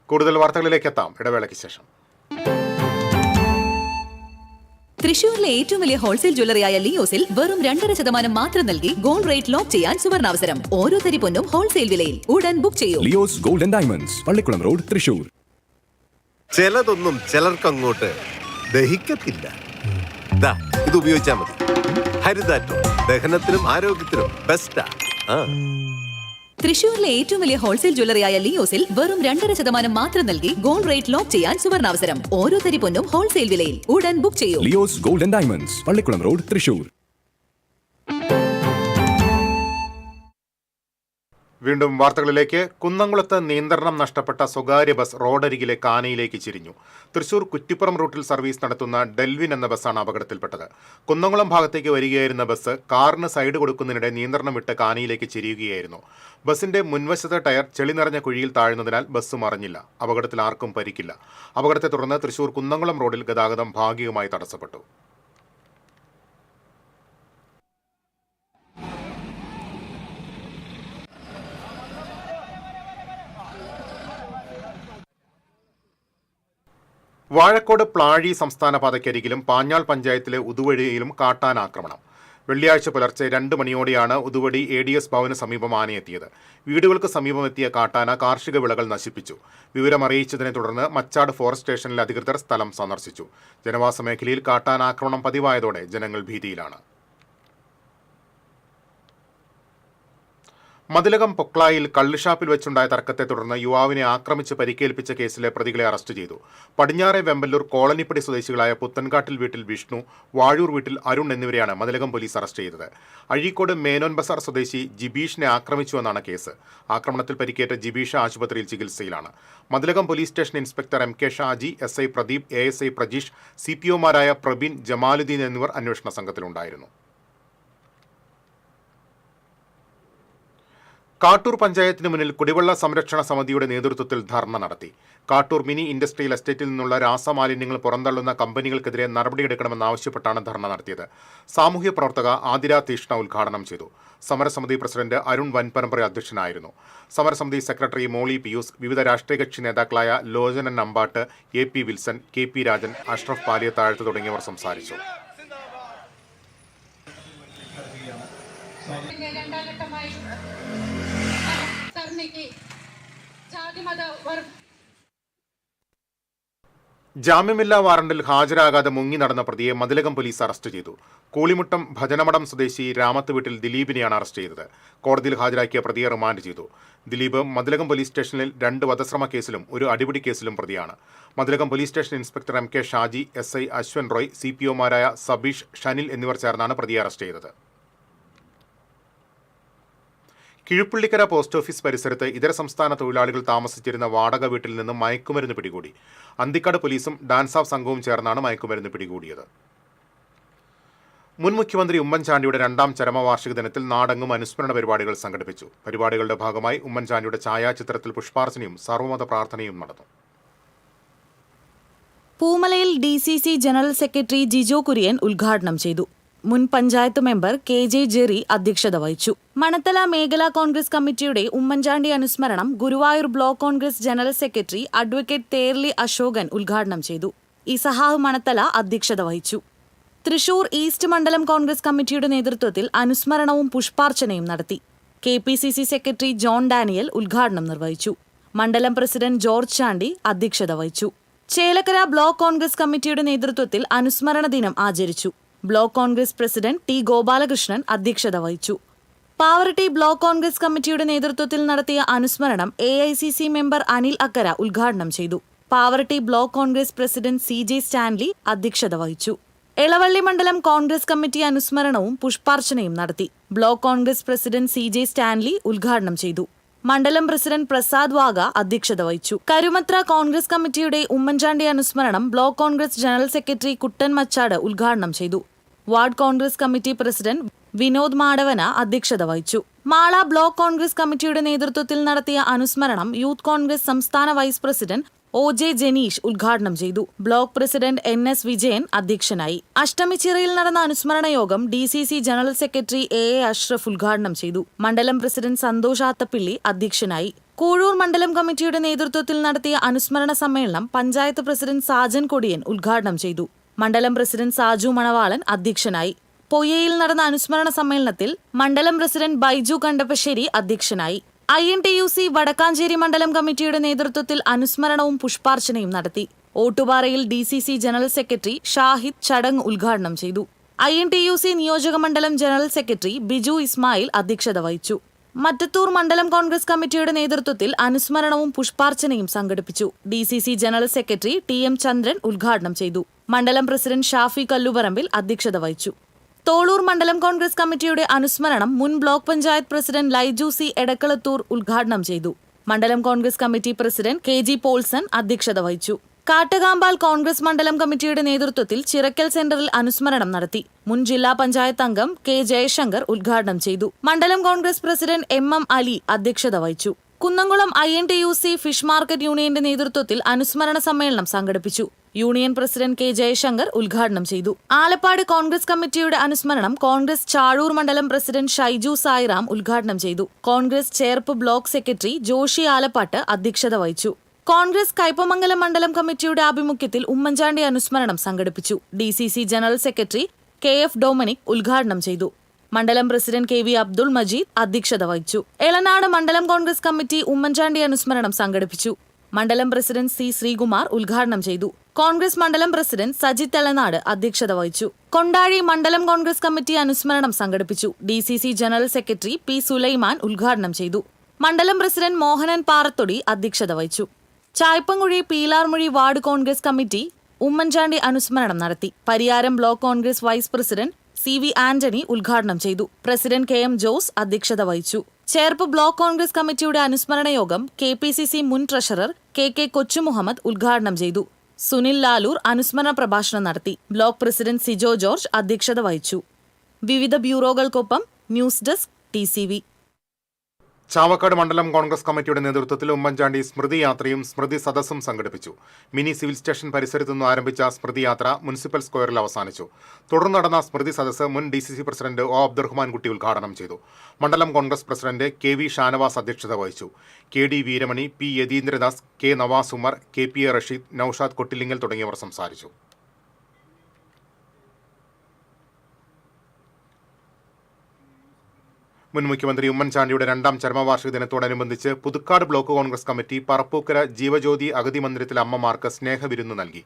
കൂടുതൽ വാർത്തകളിലേക്ക് എത്താം ഇടവേളയ്ക്ക് ശേഷം. തൃശൂരിലെ ഏറ്റവും വലിയ ഹോൾസെയിൽ ജ്വല്ലറിയായ ലിയോസിൽ വെറും 2.5% മാത്രം നൽകി ഗോൾഡ് റേറ്റ് ലോക്ക് ചെയ്യാൻ സുവർണാവസരം. ഓരോ തരി പൊന്നും ഹോൾസെയിൽ വിലയിൽ. ഉടൻ ബുക്ക് ചെയ്യൂ. Leos gold and diamonds, Pallikulam road, Thrissur. ചിലതൊന്നും ചിലർക്ക് അങ്ങോട്ട് ദഹിക്കത്തില്ല. ഇത് ഉപയോഗിച്ചാൽ മതി. ഹരിതാറ്റോ ദഹനത്തിനും ആരോഗ്യത്തിനും ബെസ്റ്റാ. തൃശൂരിലെ ഏറ്റവും വലിയ ഹോൾസെയിൽ ജ്വല്ലറിയായ ലിയോസിൽ വെറും 2.5% മാത്രം നൽകി ഗോൾഡ് റേറ്റ് ലോക്ക് ചെയ്യാൻ സുവർണാവസരം. ഓരോ തരി പൊന്നും ഹോൾസെയിൽ വിലയിൽ. ഉടൻ ബുക്ക് ചെയ്യൂ. Leos gold and diamonds, Pallikulam road, Thrissur. വീണ്ടും വാർത്തകളിലേക്ക്. കുന്നംകുളത്ത് നിയന്ത്രണം നഷ്ടപ്പെട്ട സ്വകാര്യ ബസ് റോഡരികിലെ കാനയിലേക്ക് ചെരിഞ്ഞു. തൃശൂർ കുറ്റിപ്പുറം റൂട്ടിൽ സർവീസ് നടത്തുന്ന ഡെൽവിൻ എന്ന ബസ്സാണ് അപകടത്തിൽപ്പെട്ടത്. കുന്നംകുളം ഭാഗത്തേക്ക് വരികയായിരുന്ന ബസ് കാറിന് സൈഡ് കൊടുക്കുന്നതിനിടെ നിയന്ത്രണം വിട്ട് കാനയിലേക്ക് ചെരിയുകയായിരുന്നു. ബസിന്റെ മുൻവശത്തെ ടയർ ചെളി നിറഞ്ഞ കുഴിയിൽ താഴുന്നതിനാൽ ബസ് മറിഞ്ഞില്ല. അപകടത്തിൽ ആർക്കും പരിക്കില്ല. അപകടത്തെ തുടർന്ന് തൃശൂർ കുന്നംകുളം റോഡിൽ ഗതാഗതം ഭാഗികമായി തടസ്സപ്പെട്ടു. വാഴക്കോട് പ്ലാഴി സംസ്ഥാന പാതയ്ക്കരികിലും പാഞ്ഞാൾ പഞ്ചായത്തിലെ ഉതുവഴിയിലും കാട്ടാനാക്രമണം. വെള്ളിയാഴ്ച പുലർച്ചെ 2 മണിയോടെയാണ് ഉതുവടി ADS ഭവന് സമീപം ആനയെത്തിയത്. വീടുകൾക്ക് സമീപമെത്തിയ കാട്ടാന കാർഷിക വിളകൾ നശിപ്പിച്ചു. വിവരമറിയിച്ചതിനെ തുടർന്ന് മച്ചാട് ഫോറസ്റ്റ് സ്റ്റേഷനിലെ അധികൃതർ സ്ഥലം സന്ദർശിച്ചു. ജനവാസ മേഖലയിൽ കാട്ടാനാക്രമണം പതിവായതോടെ ജനങ്ങൾ ഭീതിയിലാണ്. മതിലകം പൊക്ലായിൽ കള്ളുഷാപ്പിൽ വെച്ചുണ്ടായ തർക്കത്തെ തുടർന്ന് യുവാവിനെ ആക്രമിച്ച് പരിക്കേൽപ്പിച്ച കേസിലെ പ്രതികളെ അറസ്റ്റ് ചെയ്തു. പടിഞ്ഞാറെ വെമ്പല്ലൂർ കോളനിപ്പടി സ്വദേശികളായ പുത്തൻകാട്ടിൽ വീട്ടിൽ വിഷ്ണു, വാഴൂർ വീട്ടിൽ അരുൺ എന്നിവരെയാണ് മതിലകം പോലീസ് അറസ്റ്റ് ചെയ്തത്. അഴീക്കോട് മേനോൻ ബസാർ സ്വദേശി ജിബീഷിനെ ആക്രമിച്ചുവെന്നാണ് കേസ്. ആക്രമണത്തിൽ പരിക്കേറ്റ ജിബീഷ് ആശുപത്രിയിൽ ചികിത്സയിലാണ്. Mathilakam police station inspector MK Shaji, SI Pradeep, ASI Prajeesh, CPOമാരായ പ്രബീൻ, ജമാലുദ്ദീൻ എന്നിവർ അന്വേഷണ സംഘത്തിലുണ്ടായിരുന്നു. കാട്ടൂർ പഞ്ചായത്തിന് മുന്നിൽ കുടിവെള്ള സംരക്ഷണ സമിതിയുടെ നേതൃത്വത്തിൽ ധർണ നടത്തി. കാട്ടൂർ മിനി ഇൻഡസ്ട്രിയൽ എസ്റ്റേറ്റിൽ നിന്നുള്ള രാസമാലിന്യങ്ങൾ പുറന്തള്ളുന്ന കമ്പനികൾക്കെതിരെ നടപടിയെടുക്കണമെന്നാവശ്യപ്പെട്ടാണ് ധർണ നടത്തിയത്. സാമൂഹ്യ പ്രവർത്തക ആതിര തീഷ്ണ ഉദ്ഘാടനം ചെയ്തു. സമരസമിതി പ്രസിഡന്റ് അരുൺ വൻപരമ്പര അധ്യക്ഷനായിരുന്നു. സമരസമിതി സെക്രട്ടറി മോളി പിയൂസ്, വിവിധ രാഷ്ട്രീയ കക്ഷി നേതാക്കളായ Lochanan Ambatt, AP Wilson, KP Rajan, Ashraf Paliyathazhath തുടങ്ങിയവർ സംസാരിച്ചു. ജാമ്യമില്ലാ വാറണ്ടിൽ ഹാജരാകാതെ മുങ്ങി നടന്ന പ്രതിയെ മതിലകം പോലീസ് അറസ്റ്റ് ചെയ്തു. കൂളിമുട്ടം ഭജനമഠം സ്വദേശി രാമത്ത് വീട്ടിൽ ദിലീപിനെയാണ് അറസ്റ്റ് ചെയ്തത്. കോടതിയിൽ ഹാജരാക്കിയ പ്രതിയെ റിമാൻഡ് ചെയ്തു. ദിലീപ് മതിലകം പോലീസ് സ്റ്റേഷനിൽ 2 വധശ്രമ കേസിലും 1 അടിപിടി കേസിലും പ്രതിയാണ്. Mathilakam police station inspector MK Shaji, SI Ashwan Roy, CPOമാരായ സബീഷ്, ഷനിൽ എന്നിവർ ചേർന്നാണ് പ്രതിയെ അറസ്റ്റ് ചെയ്തത്. കിഴുപ്പള്ളിക്കര പോസ്റ്റ് ഓഫീസ് പരിസരത്ത് ഇതര സംസ്ഥാന തൊഴിലാളികൾ താമസിച്ചിരുന്ന വാടക വീട്ടിൽ നിന്ന് മയക്കുമരുന്ന് പിടികൂടി. അന്തിക്കാട് പോലീസും ഡാൻസ് ഓഫ് സംഘവും ചേർന്നാണ് മയക്കുമരുന്ന് പിടികൂടിയത്. മുൻ മുഖ്യമന്ത്രി ഉമ്മൻചാണ്ടിയുടെ 2ാം ചരമവാർഷിക ദിനത്തിൽ നാടെങ്ങും അനുസ്മരണ പരിപാടികൾ സംഘടിപ്പിച്ചു. പരിപാടികളുടെ ഭാഗമായി ഉമ്മൻചാണ്ടിയുടെ ഛായാചിത്രത്തിൽ പുഷ്പാർച്ചനയും സർവ്വമത പ്രാർത്ഥനയും നടന്നു. പൂമലയിൽ DCC general secretary Jijo Kurian ഉദ്ഘാടനം ചെയ്തു. മുൻ പഞ്ചായത്ത് മെമ്പർ KJ ജെറി അധ്യക്ഷത വഹിച്ചു. മണത്തല മേഖലാ കോൺഗ്രസ് കമ്മിറ്റിയുടെ ഉമ്മൻചാണ്ടി അനുസ്മരണം Guruvayur block Congress general secretary advocate Therly Ashokan ഉദ്ഘാടനം ചെയ്തു. ഇസഹാവ് മണത്തല അധ്യക്ഷത വഹിച്ചു. തൃശൂർ ഈസ്റ്റ് മണ്ഡലം കോൺഗ്രസ് കമ്മിറ്റിയുടെ നേതൃത്വത്തിൽ അനുസ്മരണവും പുഷ്പാർച്ചനയും നടത്തി. KPCC സെക്രട്ടറി ജോൺ ഡാനിയൽ ഉദ്ഘാടനം നിർവഹിച്ചു. മണ്ഡലം പ്രസിഡന്റ് ജോർജ് ചാണ്ടി അധ്യക്ഷത വഹിച്ചു. ചേലക്കര ബ്ലോക്ക് കോൺഗ്രസ് കമ്മിറ്റിയുടെ നേതൃത്വത്തിൽ അനുസ്മരണ ദിനം ആചരിച്ചു. Block Congress president T Gopalakrishnan അധ്യക്ഷത വഹിച്ചു. പാവറട്ടി ബ്ലോക്ക് കോൺഗ്രസ് കമ്മിറ്റിയുടെ നേതൃത്വത്തിൽ നടത്തിയ അനുസ്മരണം AICC മെമ്പർ അനിൽ അക്കര ഉദ്ഘാടനം ചെയ്തു. Pavaratti block Congress president CJ Stanley അധ്യക്ഷത വഹിച്ചു. എളവള്ളി മണ്ഡലം കോൺഗ്രസ് കമ്മിറ്റി അനുസ്മരണവും പുഷ്പാർച്ചനയും നടത്തി. Block Congress president CJ Stanley ഉദ്ഘാടനം ചെയ്തു. മണ്ഡലം പ്രസിഡന്റ് പ്രസാദ് വാഗ അധ്യക്ഷത വഹിച്ചു. കരുമത്ര കോൺഗ്രസ് കമ്മിറ്റിയുടെ ഉമ്മൻചാണ്ടി അനുസ്മരണം ബ്ലോക്ക് കോൺഗ്രസ് ജനറൽ സെക്രട്ടറി കുട്ടൻ മച്ചാട് ഉദ്ഘാടനം ചെയ്തു. Ward Congress committee president Vinod Madavana അധ്യക്ഷത വഹിച്ചു. മാള ബ്ലോക്ക് കോൺഗ്രസ് കമ്മിറ്റിയുടെ നേതൃത്വത്തിൽ നടത്തിയ അനുസ്മരണം യൂത്ത് കോൺഗ്രസ് സംസ്ഥാന വൈസ് പ്രസിഡന്റ് OJ ജനീഷ് ഉദ്ഘാടനം ചെയ്തു. ബ്ലോക്ക് പ്രസിഡന്റ് NS വിജയൻ അധ്യക്ഷനായി. അഷ്ടമിച്ചിറയിൽ നടന്ന അനുസ്മരണ യോഗം DCC general secretary AA Ashraf ഉദ്ഘാടനം ചെയ്തു. മണ്ഡലം പ്രസിഡന്റ് സന്തോഷ് ആത്തപ്പിള്ളി അധ്യക്ഷനായി. കൂഴൂർ മണ്ഡലം കമ്മിറ്റിയുടെ നേതൃത്വത്തിൽ നടത്തിയ അനുസ്മരണ സമ്മേളനം പഞ്ചായത്ത് പ്രസിഡന്റ് സാജൻ കൊടിയൻ ഉദ്ഘാടനം ചെയ്തു. മണ്ഡലം പ്രസിഡന്റ് സാജു മണവാളൻ അധ്യക്ഷനായി. പൊയ്യയിൽ നടന്ന അനുസ്മരണ സമ്മേളനത്തിൽ മണ്ഡലം പ്രസിഡന്റ് ബൈജു കണ്ടപ്പശ്ശേരി അധ്യക്ഷനായി. INTUC വടക്കാഞ്ചേരി മണ്ഡലം കമ്മിറ്റിയുടെ നേതൃത്വത്തിൽ അനുസ്മരണവും പുഷ്പാർച്ചനയും നടത്തി. ഓട്ടുപാറയിൽ DCC ജനറൽ സെക്രട്ടറി ഷാഹിദ് ചടങ്ങ് ഉദ്ഘാടനം ചെയ്തു. INTUC നിയോജക മണ്ഡലം ജനറൽ സെക്രട്ടറി ബിജു ഇസ്മായിൽ അധ്യക്ഷത വഹിച്ചു. മറ്റത്തൂർ മണ്ഡലം കോൺഗ്രസ് കമ്മിറ്റിയുടെ നേതൃത്വത്തിൽ അനുസ്മരണവും പുഷ്പാർച്ചനയും സംഘടിപ്പിച്ചു. DCC ജനറൽ സെക്രട്ടറി TM ചന്ദ്രൻ ഉദ്ഘാടനം ചെയ്തു. മണ്ഡലം പ്രസിഡന്റ് ഷാഫി കല്ലുപറമ്പിൽ അധ്യക്ഷത വഹിച്ചു. തോളൂർ മണ്ഡലം കോൺഗ്രസ് കമ്മിറ്റിയുടെ അനുസ്മരണം മുൻ block panchayat president Laiju C Edakkalathur ഉദ്ഘാടനം ചെയ്തു. മണ്ഡലം Congress committee president KG Paulson അധ്യക്ഷത വഹിച്ചു. കാട്ടകാമ്പാൽ കോൺഗ്രസ് മണ്ഡലം കമ്മിറ്റിയുടെ നേതൃത്വത്തിൽ ചിറക്കൽ സെന്ററിൽ അനുസ്മരണം നടത്തി. മുൻ ജില്ലാ പഞ്ചായത്ത് അംഗം K ജയശങ്കർ ഉദ്ഘാടനം ചെയ്തു. മണ്ഡലം കോൺഗ്രസ് പ്രസിഡന്റ് MM അലി അധ്യക്ഷത വഹിച്ചു. കുന്നംകുളം INTUC ഫിഷ് മാർക്കറ്റ് യൂണിയന്റെ നേതൃത്വത്തിൽ അനുസ്മരണ സമ്മേളനം സംഘടിപ്പിച്ചു. യൂണിയൻ പ്രസിഡന്റ് K ജയശങ്കർ ഉദ്ഘാടനം ചെയ്തു. ആലപ്പാട് കോൺഗ്രസ് കമ്മിറ്റിയുടെ അനുസ്മരണം കോൺഗ്രസ് ചാഴൂർ മണ്ഡലം പ്രസിഡന്റ് ഷൈജു സായിറാം ഉദ്ഘാടനം ചെയ്തു. കോൺഗ്രസ് ചേർപ്പ് ബ്ലോക്ക് സെക്രട്ടറി ജോഷി ആലപ്പാട്ട് അധ്യക്ഷത വഹിച്ചു. കോൺഗ്രസ് കയ്പമംഗലം മണ്ഡലം കമ്മിറ്റിയുടെ ആഭിമുഖ്യത്തിൽ ഉമ്മൻചാണ്ടി അനുസ്മരണം സംഘടിപ്പിച്ചു. DCC general secretary KF Dominic ഉദ്ഘാടനം ചെയ്തു. മണ്ഡലം പ്രസിഡന്റ് KV അബ്ദുൾ മജീദ് അധ്യക്ഷത വഹിച്ചു. എളനാട് മണ്ഡലം കോൺഗ്രസ് കമ്മിറ്റി ഉമ്മൻചാണ്ടി അനുസ്മരണം സംഘടിപ്പിച്ചു. മണ്ഡലം പ്രസിഡന്റ് C. ശ്രീകുമാർ ഉദ്ഘാടനം ചെയ്തു. കോൺഗ്രസ് മണ്ഡലം പ്രസിഡന്റ് സജിത് എളനാട് അധ്യക്ഷത വഹിച്ചു. കൊണ്ടാഴി മണ്ഡലം കോൺഗ്രസ് കമ്മിറ്റി അനുസ്മരണം സംഘടിപ്പിച്ചു. DCC general secretary P. Sulaiman ഉദ്ഘാടനം ചെയ്തു. മണ്ഡലം പ്രസിഡന്റ് മോഹനൻ പാറത്തൊടി അധ്യക്ഷത വഹിച്ചു. ചായ്പങ്കുഴി പീലാർമുഴി വാർഡ് കോൺഗ്രസ് കമ്മിറ്റി ഉമ്മൻചാണ്ടി അനുസ്മരണം നടത്തി. Pariyaram block Congress vice president CV Antony ഉദ്ഘാടനം ചെയ്തു. പ്രസിഡന്റ് KM ജോസ് അധ്യക്ഷത വഹിച്ചു. ചേർപ്പ് ബ്ലോക്ക് കോൺഗ്രസ് കമ്മിറ്റിയുടെ അനുസ്മരണ യോഗം KPCC മുൻ ട്രഷറർ KK കൊച്ചുമുഹമ്മദ് ഉദ്ഘാടനം ചെയ്തു. സുനിൽ ലാലൂർ അനുസ്മരണ പ്രഭാഷണം നടത്തി. ബ്ലോക്ക് പ്രസിഡന്റ് സിജോ ജോർജ് അധ്യക്ഷത വഹിച്ചു. വിവിധ ബ്യൂറോകൾക്കൊപ്പം ന്യൂസ് ഡെസ്ക് TCV. ചാവക്കാട് മണ്ഡലം കോൺഗ്രസ് കമ്മിറ്റിയുടെ നേതൃത്വത്തിൽ ഉമ്മൻചാണ്ടി സ്മൃതി യാത്രയും സ്മൃതി സദസ്സും സംഘടിപ്പിച്ചു. മിനി സിവിൽ സ്റ്റേഷൻ പരിസരത്തു നിന്ന് ആരംഭിച്ച സ്മൃതി യാത്ര മുനിസിപ്പൽ സ്ക്വയറിൽ അവസാനിച്ചു. തുടർന്ന് നടന്ന സ്മൃതി സദസ്സ് മുൻ DCC പ്രസിഡന്റ് O. അബ്ദുറഹ്മാൻ കുട്ടി ഉദ്ഘാടനം ചെയ്തു. മണ്ഡലം കോൺഗ്രസ് പ്രസിഡന്റ് KV ഷാനവാസ് അധ്യക്ഷത വഹിച്ചു. KD Veeramani, P. Yatheendradas, K. Nawaz Umar, KPA Rasheed, Naushad Kottilingal തുടങ്ങിയവർ സംസാരിച്ചു. മുൻ മുഖ്യമന്ത്രി ഉമ്മൻചാണ്ടിയുടെ 2ാം ചരമവാർഷിക ദിനത്തോടനുബന്ധിച്ച് പുതുക്കാട് ബ്ലോക്ക് കോൺഗ്രസ് കമ്മിറ്റി പറപ്പൂക്കര ജീവജ്യോതി അഗതി മന്ദിരത്തിലെ അമ്മമാർക്ക് സ്നേഹവിരുന്ന് നൽകി.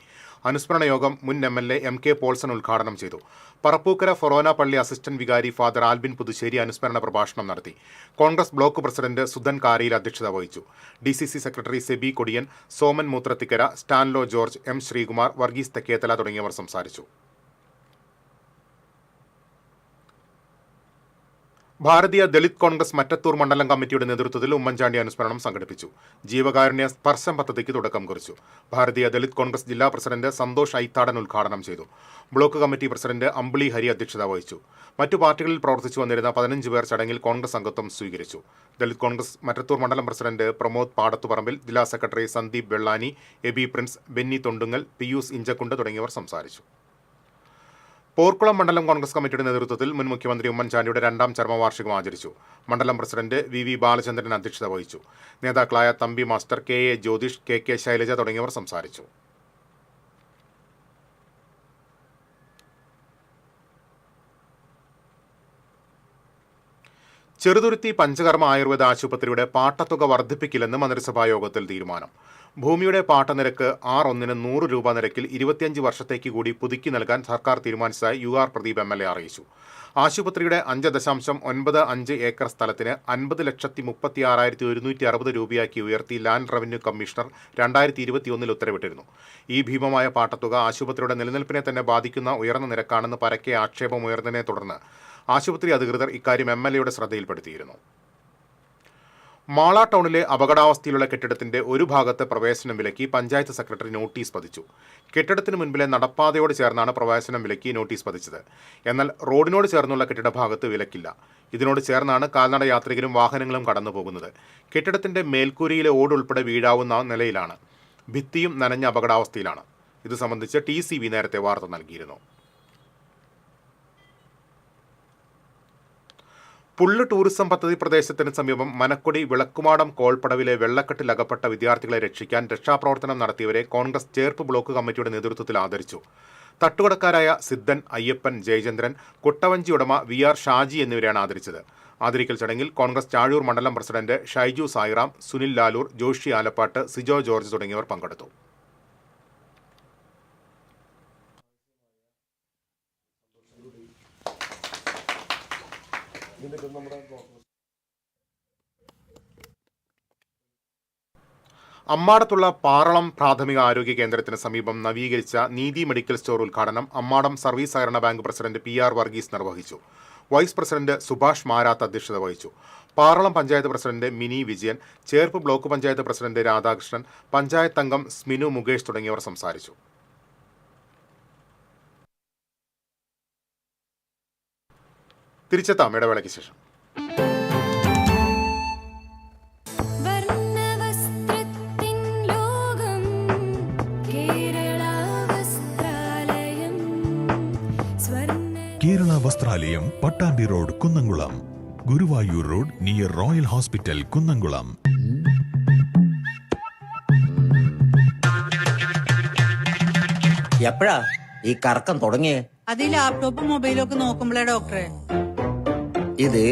അനുസ്മരണ യോഗം മുൻ MLA MK പോൾസൺ ഉദ്ഘാടനം ചെയ്തു. പറപ്പൂക്കര ഫൊറോന പള്ളി അസിസ്റ്റന്റ് വികാരി ഫാദർ ആൽബിൻ പുതുശ്ശേരി അനുസ്മരണ പ്രഭാഷണം നടത്തി. കോൺഗ്രസ് ബ്ലോക്ക് പ്രസിഡന്റ് സുധൻ കാരിയിൽ അധ്യക്ഷത വഹിച്ചു. DCC secretary Seby Kodiyan, Soman Moothrathikkara, Stanlo George, M. Sreekumar, Varghese Thekkethala തുടങ്ങിയവർ സംസാരിച്ചു. ഭാരതീയ ദളിത് കോൺഗ്രസ് മറ്റത്തൂർ മണ്ഡലം കമ്മിറ്റിയുടെ നേതൃത്വത്തിൽ ഉമ്മൻചാണ്ടി അനുസ്മരണം സംഘടിപ്പിച്ചു. ജീവകാരുണ്യ സ്പർശം പദ്ധതിക്ക് തുടക്കം കുറിച്ചു. ഭാരതീയ ദളിത് കോൺഗ്രസ് ജില്ലാ പ്രസിഡന്റ് സന്തോഷ് ഐത്താടൻ ഉദ്ഘാടനം ചെയ്തു. ബ്ലോക്ക് കമ്മിറ്റി പ്രസിഡന്റ് അമ്പിളി ഹരി അധ്യക്ഷത വഹിച്ചു. മറ്റു പാർട്ടികളിൽ പ്രവർത്തിച്ചു വന്നിരുന്ന 15 പേർ ചടങ്ങിൽ കോൺഗ്രസ് അംഗത്വം സ്വീകരിച്ചു. ദളിത് കോൺഗ്രസ് മറ്റത്തൂർ മണ്ഡലം പ്രസിഡന്റ് പ്രമോദ് പാടത്തുപറമ്പിൽ, ജില്ലാ secretary Sandeep Vellani, Eby Prince, Benny Thondungal, Pius Inchakkundu തുടങ്ങിയവർ സംസാരിച്ചു. പോർക്കുളം മണ്ഡലം കോൺഗ്രസ് കമ്മിറ്റിയുടെ നേതൃത്വത്തിൽ മുൻ മുഖ്യമന്ത്രി ഉമ്മൻചാണ്ടിയുടെ 2ാം ചരമവാർഷികം ആചരിച്ചു. മണ്ഡലം പ്രസിഡന്റ് VV ബാലചന്ദ്രൻ അധ്യക്ഷത വഹിച്ചു. നേതാക്കളായ Thampi master, KA Jyothish, KK Shailaja തുടങ്ങിയവർ സംസാരിച്ചു. ചെറുതുരുത്തി പഞ്ചകർമ്മ ആയുർവേദ ആശുപത്രിയുടെ പാട്ടത്തുക വർദ്ധിപ്പിക്കില്ലെന്ന് മന്ത്രിസഭാ യോഗത്തിൽ തീരുമാനം. ഭൂമിയുടെ പാട്ടനിരക്ക് R1 100 രൂപ നിരക്കിൽ 25 വർഷത്തേക്ക് കൂടി പുതുക്കി നൽകാൻ സർക്കാർ തീരുമാനിച്ചതായി UR പ്രദീപ് MLA അറിയിച്ചു. ആശുപത്രിയുടെ 5.95 ഏക്കർ സ്ഥലത്തിന് 50,36,160 രൂപയാക്കി ഉയർത്തി ലാൻഡ് റവന്യൂ കമ്മീഷണർ 2021 ഉത്തരവിട്ടിരുന്നു. ഈ ഭീമമായ പാട്ടത്തുക ആശുപത്രിയുടെ നിലനിൽപ്പിനെ തന്നെ ബാധിക്കുന്ന ഉയർന്ന നിരക്കാണെന്ന് പരക്കെ ആക്ഷേപമുയർന്നതിനെ തുടർന്ന് ആശുപത്രി അധികൃതർ ഇക്കാര്യം MLAയുടെ ശ്രദ്ധയിൽപ്പെടുത്തിയിരുന്നു. മാള ടൗണിലെ അപകടാവസ്ഥയിലുള്ള കെട്ടിടത്തിന്റെ ഒരു ഭാഗത്ത് പ്രവേശനം വിലക്കി പഞ്ചായത്ത് സെക്രട്ടറി നോട്ടീസ് പതിച്ചു. കെട്ടിടത്തിന് മുൻപിലെ നടപ്പാതയോട് ചേർന്നാണ് പ്രവേശനം വിലക്കി നോട്ടീസ് പതിച്ചത്. എന്നാൽ റോഡിനോട് ചേർന്നുള്ള കെട്ടിട ഭാഗത്ത് വിലക്കില്ല. ഇതിനോട് ചേർന്നാണ് കാൽനട യാത്രികരും വാഹനങ്ങളും കടന്നുപോകുന്നത്. കെട്ടിടത്തിന്റെ മേൽക്കൂരയിലെ ഓട് ഉൾപ്പെടെ വീഴാവുന്ന നിലയിലാണ്. ഭിത്തിയും നനഞ്ഞ അപകടാവസ്ഥയിലാണ്. ഇത് സംബന്ധിച്ച് TCV നേരത്തെ വാർത്ത നൽകിയിരുന്നു. പുള്ള് ടൂറിസം പദ്ധതി പ്രദേശത്തിന് സമീപം മനക്കൊടി വിളക്കുമാടം കോൾപ്പടവിലെ വെള്ളക്കെട്ടിൽ അകപ്പെട്ട വിദ്യാർത്ഥികളെ രക്ഷിക്കാൻ രക്ഷാപ്രവർത്തനം നടത്തിയവരെ കോൺഗ്രസ് ചേർപ്പ് ബ്ലോക്ക് കമ്മിറ്റിയുടെ നേതൃത്വത്തിൽ ആദരിച്ചു. തട്ടുകടക്കാരായ സിദ്ധൻ, അയ്യപ്പൻ, ജയചന്ദ്രൻ, കുട്ടവഞ്ചി ഉടമ VR ഷാജി എന്നിവരെയാണ് ആദരിച്ചത്. ആദരിക്കൽ ചടങ്ങിൽ കോൺഗ്രസ് ചാഴൂർ മണ്ഡലം പ്രസിഡന്റ് ഷൈജു സായിറാം, സുനിൽ ലാലൂർ, ജോഷി ആലപ്പാട്ട്, സിജോ ജോർജ് തുടങ്ങിയവർ പങ്കെടുത്തു. അമ്മാടത്തുള്ള പാറളം പ്രാഥമിക ആരോഗ്യ കേന്ദ്രത്തിന് സമീപം നവീകരിച്ച നീതി മെഡിക്കൽ സ്റ്റോർ ഉദ്ഘാടനം അമ്മാടം സർവീസ് സഹകരണ ബാങ്ക് പ്രസിഡന്റ് PR വർഗീസ് നിർവഹിച്ചു. വൈസ് പ്രസിഡന്റ് സുഭാഷ് മാരാത്ത് അധ്യക്ഷത വഹിച്ചു. Paralam panchayat president Mini Vijayan, Cherpu block panchayat president Radhakrishnan, panchayat അംഗം സ്മിനു മുകേഷ് തുടങ്ങിയവർ സംസാരിച്ചു. തിരിച്ചെത്താം ഇടവേളയ്ക്ക് ശേഷം. Kerala Vasthralayam, Pattambi road, Kunnamkulam. Guruvayur road near royal hospital, Kunnamkulam. എപ്പോഴാ ഈ കറക്കം തുടങ്ങിയേ? അത് ഈ ലാപ്ടോപ്പും മൊബൈലും ഒക്കെ നോക്കുമ്പോഴേ ഡോക്ടറെ. ഇത്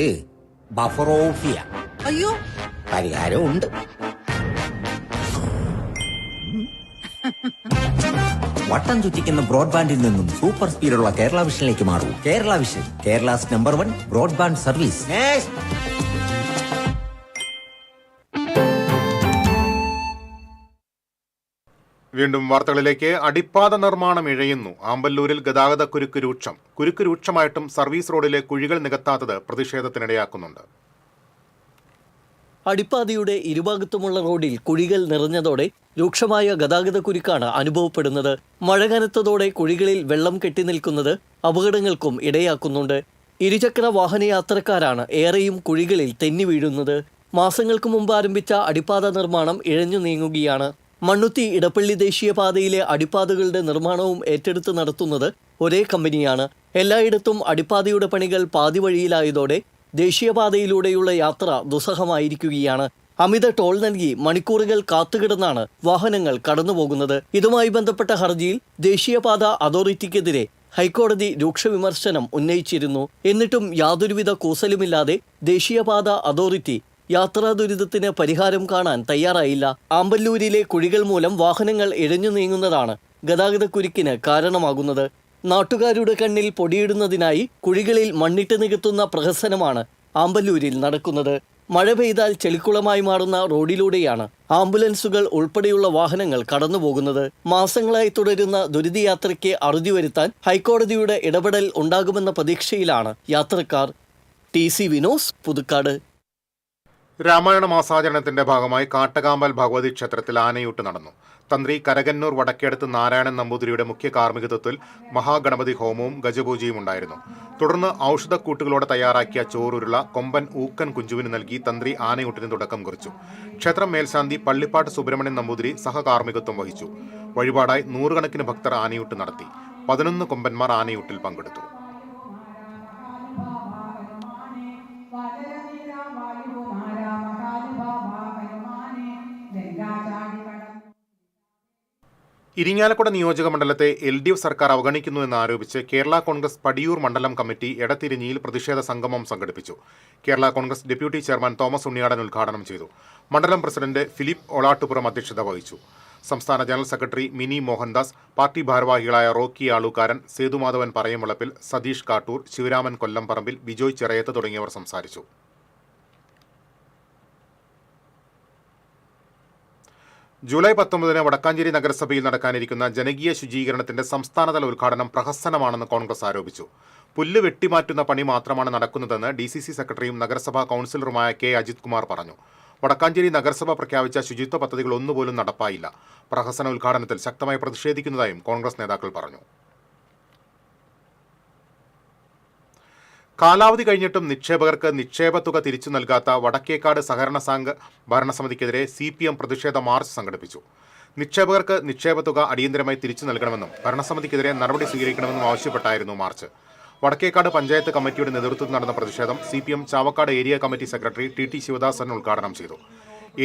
ബഫറോഫിയ. അയ്യോ, പരിഹാരം ഉണ്ട്. വട്ടം ചുറ്റിക്കുന്ന ബ്രോഡ്ബാൻഡിൽ നിന്നും സൂപ്പർ സ്പീഡുള്ള കേരള വിഷനിലേക്ക് മാറൂ. Kerala Vision, Kerala's number 1 broadband service. വീണ്ടും വാർത്തകളിലേക്ക്. അടിപ്പാത നിർമ്മാണം ഇഴയുന്നു. ആമ്പല്ലൂരിൽ ഗതാഗതക്കുരുക്ക് രൂക്ഷം. കുരുക്ക് രൂക്ഷമായിട്ടും സർവീസ് റോഡിലെ കുഴികൾ നികത്താത്തത് പ്രതിഷേധത്തിനിടയാക്കുന്നുണ്ട്. അടിപ്പാതയുടെ ഇരുഭാഗത്തുമുള്ള റോഡിൽ കുഴികൾ നിറഞ്ഞതോടെ രൂക്ഷമായ ഗതാഗതക്കുരുക്കാണ് അനുഭവപ്പെടുന്നത്. മഴ കനത്തതോടെ കുഴികളിൽ വെള്ളം കെട്ടിനിൽക്കുന്നത് അപകടങ്ങൾക്കും ഇടയാക്കുന്നുണ്ട്. ഇരുചക്ര വാഹന യാത്രക്കാരാണ് ഏറെയും കുഴികളിൽ തെന്നി വീഴുന്നത്. മാസങ്ങൾക്ക് മുമ്പ് ആരംഭിച്ച അടിപ്പാത നിർമ്മാണം ഇഴഞ്ഞു നീങ്ങുകയാണ്. മണ്ണുത്തി ഇടപ്പള്ളി ദേശീയപാതയിലെ അടിപ്പാതകളുടെ നിർമ്മാണവും ഏറ്റെടുത്ത് നടത്തുന്നത് ഒരേ കമ്പനിയാണ്. എല്ലായിടത്തും അടിപ്പാതയുടെ പണികൾ പാതി വഴിയിലായതോടെ ദേശീയപാതയിലൂടെയുള്ള യാത്ര ദുസ്സഹമായിരിക്കുകയാണ്. അമിത ടോൾ നൽകി മണിക്കൂറുകൾ കാത്തുകിടന്നാണ് വാഹനങ്ങൾ കടന്നുപോകുന്നത്. ഇതുമായി ബന്ധപ്പെട്ട ഹർജിയിൽ ദേശീയപാത അതോറിറ്റിക്കെതിരെ ഹൈക്കോടതി രൂക്ഷ വിമർശനം ഉന്നയിച്ചിരുന്നു. എന്നിട്ടും യാതൊരുവിധ കൂസലുമില്ലാതെ ദേശീയപാത അതോറിറ്റി യാത്രാ ദുരിതത്തിന് പരിഹാരം കാണാൻ തയ്യാറായില്ല. ആമ്പല്ലൂരിലെ കുഴികൾ മൂലം വാഹനങ്ങൾ ഇഴഞ്ഞു നീങ്ങുന്നതാണ് ഗതാഗതക്കുരുക്കിന് കാരണമാകുന്നത്. നാട്ടുകാരുടെ കണ്ണിൽ പൊടിയിടുന്നതിനായി കുഴികളിൽ മണ്ണിട്ട് നികത്തുന്ന പ്രഹസനമാണ് ആമ്പല്ലൂരിൽ നടക്കുന്നത്. മഴ പെയ്താൽ ചെളിക്കുളമായി മാറുന്ന റോഡിലൂടെയാണ് ആംബുലൻസുകൾ ഉൾപ്പെടെയുള്ള വാഹനങ്ങൾ കടന്നുപോകുന്നത്. മാസങ്ങളായി തുടരുന്ന ദുരിതയാത്രയ്ക്ക് അറുതി വരുത്താൻ ഹൈക്കോടതിയുടെ ഇടപെടൽ ഉണ്ടാകുമെന്ന പ്രതീക്ഷയിലാണ് യാത്രക്കാർ. TC വിനോസ്, പുതുക്കാട്. രാമായണ മാസാചരണത്തിന്റെ ഭാഗമായി കാട്ടകാമ്പൽ ഭഗവതി ക്ഷേത്രത്തിൽ ആനയൂട്ട് നടന്നു. തന്ത്രി കരകന്നൂർ വടക്കേടത്ത് നാരായണൻ നമ്പൂതിരിയുടെ മുഖ്യ കാർമ്മികത്വത്തിൽ മഹാഗണപതി ഹോമവും ഗജപൂജയും ഉണ്ടായിരുന്നു. തുടർന്ന് ഔഷധക്കൂട്ടുകളോടെ തയ്യാറാക്കിയ ചോറുരുള കൊമ്പൻ ഊക്കൻ കുഞ്ചുവിന് നൽകി തന്ത്രി ആനയൂട്ടിന് തുടക്കം കുറിച്ചു. ക്ഷേത്രം മേൽശാന്തി പള്ളിപ്പാട്ട് സുബ്രഹ്മണ്യൻ നമ്പൂതിരി സഹകാർമ്മികത്വം വഹിച്ചു. വഴിപാടായി 100 കണക്കിന് ഭക്തർ ആനയൂട്ട് നടത്തി. 11 കൊമ്പന്മാർ ആനയൂട്ടിൽ പങ്കെടുത്തു. ഇരിങ്ങാലക്കുട നിയോജക മണ്ഡലത്തെ LDF സർക്കാർ അവഗണിക്കുന്നു എന്നാരോപിച്ച് കേരള കോൺഗ്രസ് പടിയൂർ മണ്ഡലം കമ്മിറ്റി എടത്തിരിഞ്ഞിയിൽ പ്രതിഷേധ സംഗമം സംഘടിപ്പിച്ചു. Kerala Congress deputy chairman Thomas Unniyadan ഉദ്ഘാടനം ചെയ്തു. മണ്ഡലം പ്രസിഡന്റ് ഫിലിപ്പ് ഒളാട്ടുപുറം അധ്യക്ഷത വഹിച്ചു. സംസ്ഥാന general secretary mini Mohandas, party ഭാരവാഹികളായ റോക്കി ആളൂക്കാരൻ, സേതുമാധവൻ പറയമുളപ്പിൽ, സതീഷ് കാട്ടൂർ, ശിവരാമൻ കൊല്ലംപറമ്പിൽ, ബിജോയ് ചിറയത്ത് തുടങ്ങിയവർ സംസാരിച്ചു. ജൂലൈ 19 വടക്കാഞ്ചേരി നഗരസഭയിൽ നടക്കാനിരിക്കുന്ന ജനകീയ ശുചീകരണത്തിന്റെ സംസ്ഥാനതല ഉദ്ഘാടനം പ്രഹസനമാണെന്ന് കോൺഗ്രസ് ആരോപിച്ചു. പുല്ല് വെട്ടിമാറ്റുന്ന പണി മാത്രമാണ് നടക്കുന്നതെന്ന് DCC സെക്രട്ടറിയും നഗരസഭാ കൗൺസിലറുമായ K. അജിത് കുമാർ പറഞ്ഞു. വടക്കാഞ്ചേരി നഗരസഭ പ്രഖ്യാപിച്ച ശുചിത്വ പദ്ധതികൾ ഒന്നുപോലും നടപ്പായില്ല. പ്രഹസന ഉദ്ഘാടനത്തിൽ ശക്തമായി പ്രതിഷേധിക്കുന്നതായും കോൺഗ്രസ് നേതാക്കൾ പറഞ്ഞു. കാലാവധി കഴിഞ്ഞിട്ടും നിക്ഷേപകർക്ക് നിക്ഷേപത്തുക തിരിച്ചു നൽകാത്ത വടക്കേക്കാട് സഹകരണ സംഘ ഭരണസമിതിക്കെതിരെ CPM പ്രതിഷേധ മാർച്ച് സംഘടിപ്പിച്ചു. നിക്ഷേപകർക്ക് നിക്ഷേപത്തുക അടിയന്തരമായി തിരിച്ചു നൽകണമെന്നും ഭരണസമിതിക്കെതിരെ നടപടി സ്വീകരിക്കണമെന്നും ആവശ്യപ്പെട്ടായിരുന്നു മാർച്ച്. വടക്കേക്കാട് പഞ്ചായത്ത് കമ്മിറ്റിയുടെ നേതൃത്വത്തിൽ നടന്ന പ്രതിഷേധം CPM Chavakkad area committee secretary TT Sivadasan ഉദ്ഘാടനം ചെയ്തു.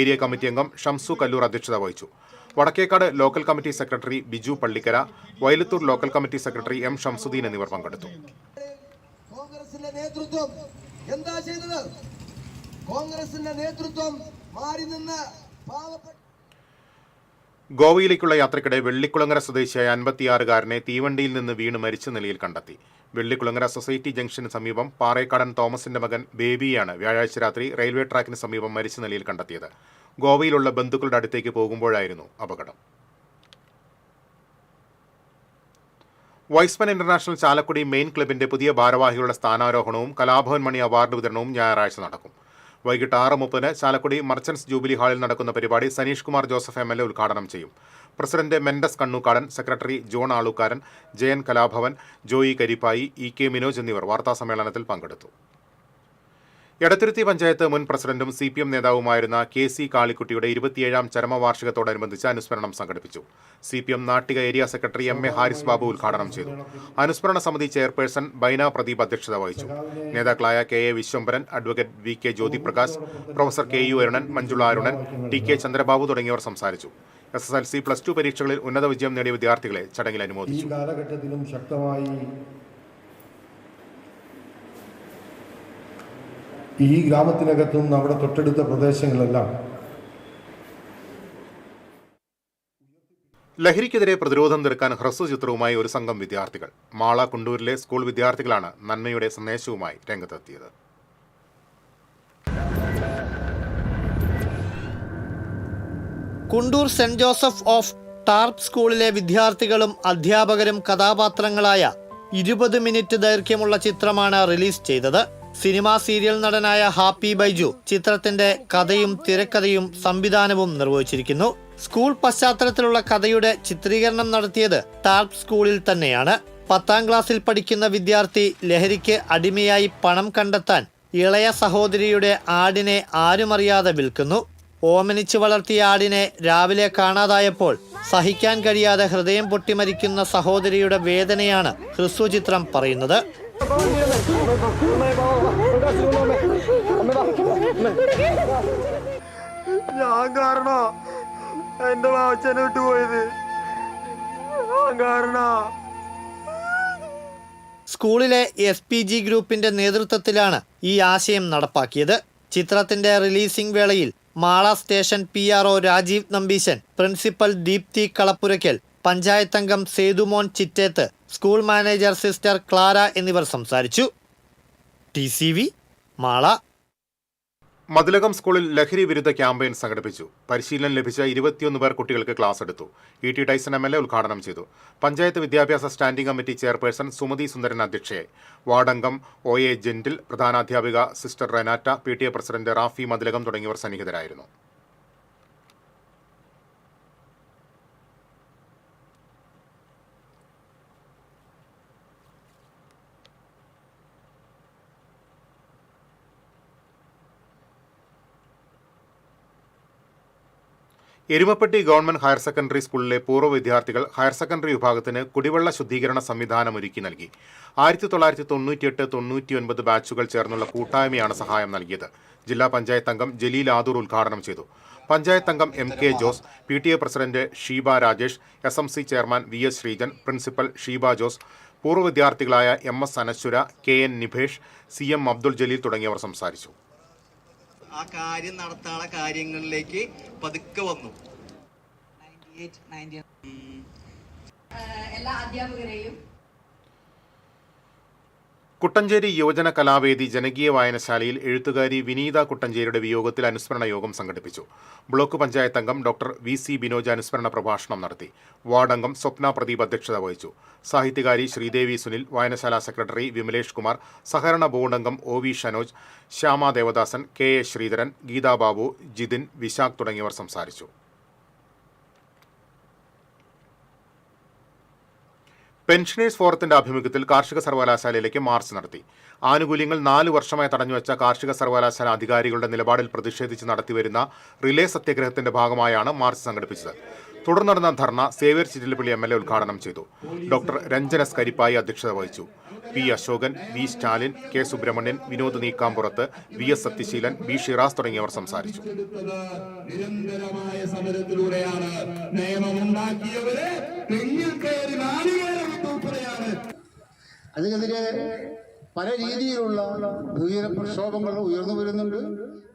ഏരിയ കമ്മിറ്റി അംഗം ഷംസു കല്ലൂർ അധ്യക്ഷത വഹിച്ചു. Vadakkekad local committee secretary Biju Pallikkara, Vayalathur local committee secretary M. Shamsuddin എന്നിവർ പങ്കെടുത്തു. നേതൃത്വം എന്താ ചെയ്തത്? കോൺഗ്രസിന്റെ നേതൃത്വം മാറി നിന്ന് ഗോവയിലേക്കുള്ള യാത്രയ്ക്കിടെ വെള്ളിക്കുളങ്ങര സ്വദേശിയായ 56-കാരനെ തീവണ്ടിയിൽ നിന്ന് വീണ് മരിച്ച നിലയിൽ കണ്ടെത്തി. വെള്ളിക്കുളങ്ങര സൊസൈറ്റി ജംഗ്ഷന് സമീപം പാറേക്കാടൻ തോമസിന്റെ മകൻ ബേബിയാണ് വ്യാഴാഴ്ച രാത്രി റെയിൽവേ ട്രാക്കിന് സമീപം മരിച്ച നിലയിൽ കണ്ടെത്തിയത്. ഗോവയിലുള്ള ബന്ധുക്കളുടെ അടുത്തേക്ക് പോകുമ്പോഴായിരുന്നു അപകടം. വൈസ്മൻ ഇന്റർനാഷണൽ ചാലക്കുടി മെയിൻ ക്ലബിന്റെ പുതിയ ഭാരവാഹികളുടെ സ്ഥാനാരോഹണവും കലാഭവൻ മണി അവാർഡ് വിതരണവും ഞായറാഴ്ച നടക്കും. വൈകിട്ട് 6:30 ചാലക്കുടി മർച്ചന്റ്സ് ജൂബിലി ഹാളിൽ നടക്കുന്ന പരിപാടി സനീഷ് കുമാർ ജോസഫ് MLA ഉദ്ഘാടനം ചെയ്യും. President Mendes Kannookkadan, secretary John Aalookkaran, Jayan Kalabhavan, Joy Karippayi, EK Minoj എന്നിവർ വാർത്താസമ്മേളനത്തിൽ പങ്കെടുത്തു. എടത്തുരുത്തി പഞ്ചായത്ത് മുൻ പ്രസിഡന്റും CPM നേതാവുമായിരുന്ന KC കാളിക്കുട്ടിയുടെ 27ാം ചരമവാർഷികത്തോടനുബന്ധിച്ച് അനുസ്മരണം സംഘടിപ്പിച്ചു. CPM Nattika area secretary MA Haris Babu ഉദ്ഘാടനം ചെയ്തു. അനുസ്മരണ സമിതി ചെയർപേഴ്സൺ ബൈന പ്രദീപ് അധ്യക്ഷത വഹിച്ചു. നേതാക്കളായ KA Viswambharan, advocate VK Jyothiprakash, professor KU Arunan, Manjula Arunan, TK Chandrababu തുടങ്ങിയവർ സംസാരിച്ചു. SSLC, +2 പരീക്ഷകളിൽ ഉന്നത വിജയം നേടിയ വിദ്യാർത്ഥികളെ ചടങ്ങിൽ ഈ അനുമോദിച്ചു. കാലഘട്ടത്തിലും ശക്തമായി ഈ ഗ്രാമത്തിനകത്തും നമ്മുടെ തൊട്ടടുത്ത പ്രദേശങ്ങളെല്ലാം ലഹരിക്കെതിരെ പ്രതിരോധം തീർക്കാൻ ഹ്രസ്വചിത്രവുമായി ഒരു സംഘം വിദ്യാർത്ഥികൾ. മാള കുണ്ടൂരിലെ സ്കൂൾ വിദ്യാർത്ഥികളാണ് നന്മയുടെ സന്ദേശവുമായി രംഗത്തെത്തിയത്. Kundoor saint Joseph of tarp സ്കൂളിലെ വിദ്യാർത്ഥികളും അധ്യാപകരും കഥാപാത്രങ്ങളായ 20 മിനിറ്റ് ദൈർഘ്യമുള്ള ചിത്രമാണ് റിലീസ് ചെയ്തത്. സിനിമാ സീരിയൽ നടനായ ഹാപ്പി ബൈജു ചിത്രത്തിന്റെ കഥയും തിരക്കഥയും സംവിധാനവും നിർവഹിച്ചിരിക്കുന്നു. സ്കൂൾ പശ്ചാത്തലത്തിലുള്ള കഥയുടെ ചിത്രീകരണം നടത്തിയത് ടാർപ്പ് സ്കൂളിൽ തന്നെയാണ്. 10ാം ക്ലാസ്സിൽ പഠിക്കുന്ന വിദ്യാർത്ഥി ലഹരിക്ക് അടിമയായി പണം കണ്ടെത്താൻ ഇളയ സഹോദരിയുടെ ആടിനെ ആരുമറിയാതെ വിൽക്കുന്നു. ഓമനിച്ച് വളർത്തിയ ആടിനെ രാവിലെ കാണാതായപ്പോൾ സഹിക്കാൻ കഴിയാതെ ഹൃദയം പൊട്ടിമരിക്കുന്ന സഹോദരിയുടെ വേദനയാണ് ഹ്രസ്വചിത്രം പറയുന്നത്. ഞാൻ കാരണോ എന്റെ വാച്ചനെ വിട്ടുപോയത്, സ്കൂളിലെ SPG ഗ്രൂപ്പിന്റെ നേതൃത്വത്തിലാണ് ഈ ആശയം നടപ്പാക്കിയത്. ചിത്രത്തിന്റെ റിലീസിംഗ് വേളയിൽ Mala station PRO Rajeev Nambeesan, principal Deepthi Kalappurakkal, panchayat അംഗം Sethumon Chittethu, school manager sister Clara എന്നിവർ സംസാരിച്ചു. TCV മാള. മതിലകം സ്കൂളിൽ ലഹരി വിരുദ്ധ ക്യാമ്പയിൻ സംഘടിപ്പിച്ചു. പരിശീലനം ലഭിച്ച 21 പേർ കുട്ടികൾക്ക് ക്ലാസ് എടുത്തു. ET ടൈസൺ MLA ഉദ്ഘാടനം ചെയ്തു. പഞ്ചായത്ത് വിദ്യാഭ്യാസ standing committee chairperson Sumathi Sundaran അധ്യക്ഷയായി. വാർഡംഗം OA ജെന്റിൽ, പ്രധാനാധ്യാപിക sister Renata, PTA president Rafi Mathilakam തുടങ്ങിയവർ സന്നിഹിതരായിരുന്നു. എരുമപ്പെട്ടി ഗവൺമെന്റ് ഹയർ സെക്കൻഡറി സ്കൂളിലെ പൂർവ്വ വിദ്യാർത്ഥികൾ ഹയർ സെക്കൻഡറി വിഭാഗത്തിന് കുടിവെള്ള ശുദ്ധീകരണ സംവിധാനം ഒരുക്കി നൽകി. 1998-99 ബാച്ചുകൾ ചേർന്നുള്ള കൂട്ടായ്മയാണ് സഹായം നൽകിയത്. ജില്ലാ പഞ്ചായത്ത് അംഗം ജലീൽ ആദൂർ ഉദ്ഘാടനം ചെയ്തു. പഞ്ചായത്ത് അംഗം MK Jose, PTA president Sheeba Rajesh, SMC chairman VS Sreejan, principal Sheeba Jose, പൂർവ്വ വിദ്യാർത്ഥികളായ MS അനശ്വര, KN നിഭേഷ്, CM അബ്ദുൾ ജലീൽ തുടങ്ങിയവർ സംസാരിച്ചു. ആ കാര്യം നടത്താനുള്ള കാര്യങ്ങളിലേക്ക് പതുക്കെ വന്നു. എല്ലാ അധ്യാപകരെയും കുട്ടഞ്ചേരി യുവജന കലാവേദി ജനകീയ വായനശാലയിൽ എഴുത്തുകാരി വിനീത കുട്ടഞ്ചേരിയുടെ വിയോഗത്തിൽ അനുസ്മരണ യോഗം സംഘടിപ്പിച്ചു. ബ്ലോക്ക് പഞ്ചായത്ത് അംഗം ഡോക്ടർ VC ബിനോജ് അനുസ്മരണ പ്രഭാഷണം നടത്തി. വാർഡംഗം സ്വപ്ന പ്രദീപ് അധ്യക്ഷത വഹിച്ചു. സാഹിത്യകാരി ശ്രീദേവി സുനിൽ, വായനശാല സെക്രട്ടറി വിമലേഷ് കുമാർ, സഹകരണ ബോർഡ് അംഗം OV ഷനോജ്, ശ്യാമ ദേവദാസൻ, KA ശ്രീധരൻ, ഗീതാ ബാബു, ജിതിൻ, വിശാഖ് തുടങ്ങിയവർ സംസാരിച്ചു. പെൻഷനേഴ്സ് ഫോറത്തിന്റെ ആഭിമുഖ്യത്തിൽ കാർഷിക സർവകലാശാലയിലേക്ക് മാർച്ച് നടത്തി. ആനുകൂല്യങ്ങൾ 4 വർഷമായി തടഞ്ഞുവെച്ച കാർഷിക സർവകലാശാല അധികാരികളുടെ നിലപാടിൽ പ്രതിഷേധിച്ച് നടത്തിവരുന്ന റിലേ സത്യാഗ്രഹത്തിന്റെ ഭാഗമായാണ് മാർച്ച് സംഘടിപ്പിച്ചത്. തുടർന്ന് നടന്ന ധർണ സേവ്യർ ചിറ്റിലപ്പള്ളി MLA ഉദ്ഘാടനം ചെയ്തു. ഡോക്ടർ രഞ്ജൻ S കരിപ്പായി അധ്യക്ഷത വഹിച്ചു. P Ashokan, V Stalin, K Subramanian, Vinod Neekkampurath, VS Sathyaseelan, B Shiraz തുടങ്ങിയവർ സംസാരിച്ചു. നിരന്തരമായ സമരത്തിലൂടെയാണ് നിയമമുണ്ടാക്കിയവരെ അതിനെതിരെ പല രീതിയിലുള്ള പ്രക്ഷോഭങ്ങൾ ഉയർന്നു വരുന്നുണ്ട്.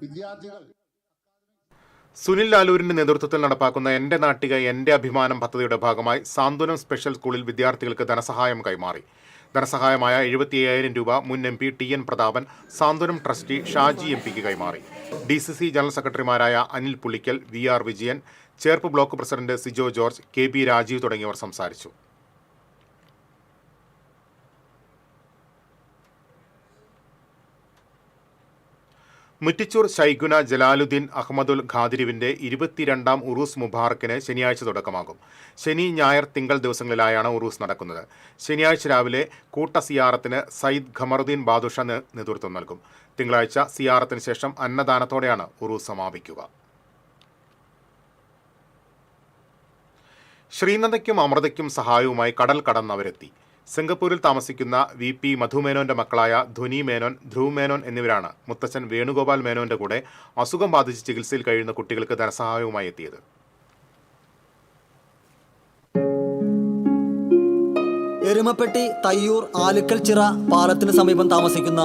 വിദ്യാർത്ഥികൾ സുനിൽ ലാലൂരിന്റെ നേതൃത്വത്തിൽ നടപ്പാക്കുന്ന എന്റെ നാട്ടിക എന്റെ അഭിമാനം പദ്ധതിയുടെ ഭാഗമായി സാന്ത്വനം സ്പെഷ്യൽ സ്കൂളിൽ വിദ്യാർത്ഥികൾക്ക് ധനസഹായം കൈമാറി. ധനസഹായമായ 75,000 രൂപ മുൻ MP TN Prathapan Santhwanam trustee Shaji MPക്ക് കൈമാറി. DCC ജനറൽ സെക്രട്ടറിമാരായ Anil Pulikkal, VR Vijayan, Cherpu block president Sijo George, KB Rajeev തുടങ്ങിയവർ സംസാരിച്ചു. മുറ്റിച്ചൂർ ശൈഖുന ജലാലുദ്ദീൻ അഹമ്മദുൽ ഖാദിരിവിന്റെ 22ാം ഉറൂസ് മുബാറക്കിന് ശനിയാഴ്ച തുടക്കമാകും. ശനി, ഞായർ, തിങ്കൾ ദിവസങ്ങളിലായാണ് ഉറൂസ് നടക്കുന്നത്. ശനിയാഴ്ച രാവിലെ കൂട്ട സിയാറത്തിന് സയ്യിദ് ഖമറുദ്ദീൻ ബാദുഷ നേതൃത്വം നൽകും. തിങ്കളാഴ്ച സിയാറത്തിന് ശേഷം അന്നദാനത്തോടെയാണ് ഉറൂസ് സമാപിക്കുക. ശ്രീനന്ദയ്ക്കും അമൃതയ്ക്കും സഹായവുമായി കടൽ കടന്നവരെത്തി. സിംഗപ്പൂരിൽ താമസിക്കുന്ന VP മധുമേനോന്റെ മക്കളായ ധ്വനി മേനോൻ, ധ്രുവ് മേനോൻ എന്നിവരാണ് മുത്തച്ഛൻ വേണുഗോപാൽ മേനോന്റെ കൂടെ അസുഖം ബാധിച്ച് ചികിത്സയിൽ കഴിയുന്ന കുട്ടികൾക്ക് ധനസഹായവുമായി എത്തിയത്. എരുമപ്പെട്ടി തയ്യൂർ ആലുക്കൽ ചിറ പാലത്തിന് സമീപം താമസിക്കുന്ന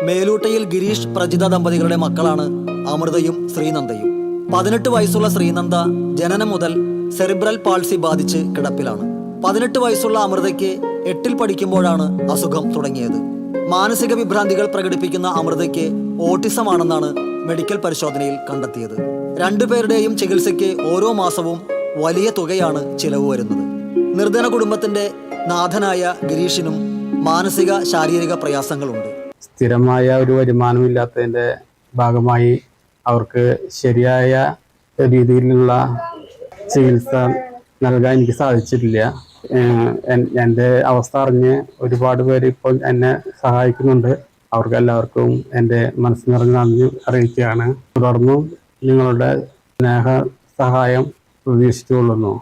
മേലൂട്ടയിൽ ഗിരീഷ് പ്രജിത ദമ്പതികളുടെ മക്കളാണ് അമൃതയും ശ്രീനന്ദയും. 18 വയസ്സുള്ള ശ്രീനന്ദ ജനനം മുതൽ സെറിബ്രൽ പാൾസി ബാധിച്ച് കിടപ്പിലാണ്. 18 വയസ്സുള്ള അമൃതയ്ക്ക് 8ൽ പഠിക്കുമ്പോഴാണ് അസുഖം തുടങ്ങിയത്. മാനസിക വിഭ്രാന്തികൾ പ്രകടിപ്പിക്കുന്ന അമൃതയ്ക്ക് ഓട്ടിസം ആണെന്നാണ് മെഡിക്കൽ പരിശോധനയിൽ കണ്ടെത്തിയത്. രണ്ടുപേരുടെയും ചികിത്സയ്ക്ക് ഓരോ മാസവും വലിയ തുകയാണ് ചിലവ് വരുന്നത്. നിർധന കുടുംബത്തിന്റെ നാഥനായ ഗിരീഷിനും മാനസിക ശാരീരിക പ്രയാസങ്ങളുണ്ട്. സ്ഥിരമായ ഒരു വരുമാനമില്ലാത്തതിൻ്റെ ഭാഗമായി അവർക്ക് ശരിയായ രീതിയിലുള്ള ചികിത്സ നൽകാൻ എനിക്ക് സാധിച്ചിട്ടില്ല. എൻ്റെ അവസ്ഥ അറിഞ്ഞ് ഒരുപാട് പേര് ഇപ്പോൾ എന്നെ സഹായിക്കുന്നുണ്ട്. അവർക്കെല്ലാവർക്കും എൻ്റെ മനസ്സ് നിറഞ്ഞ നന്ദി അറിയിക്കുകയാണ്. തുടർന്നും നിങ്ങളുടെ സ്നേഹ സഹായം പ്രതീക്ഷിച്ചുകൊള്ളുന്നു.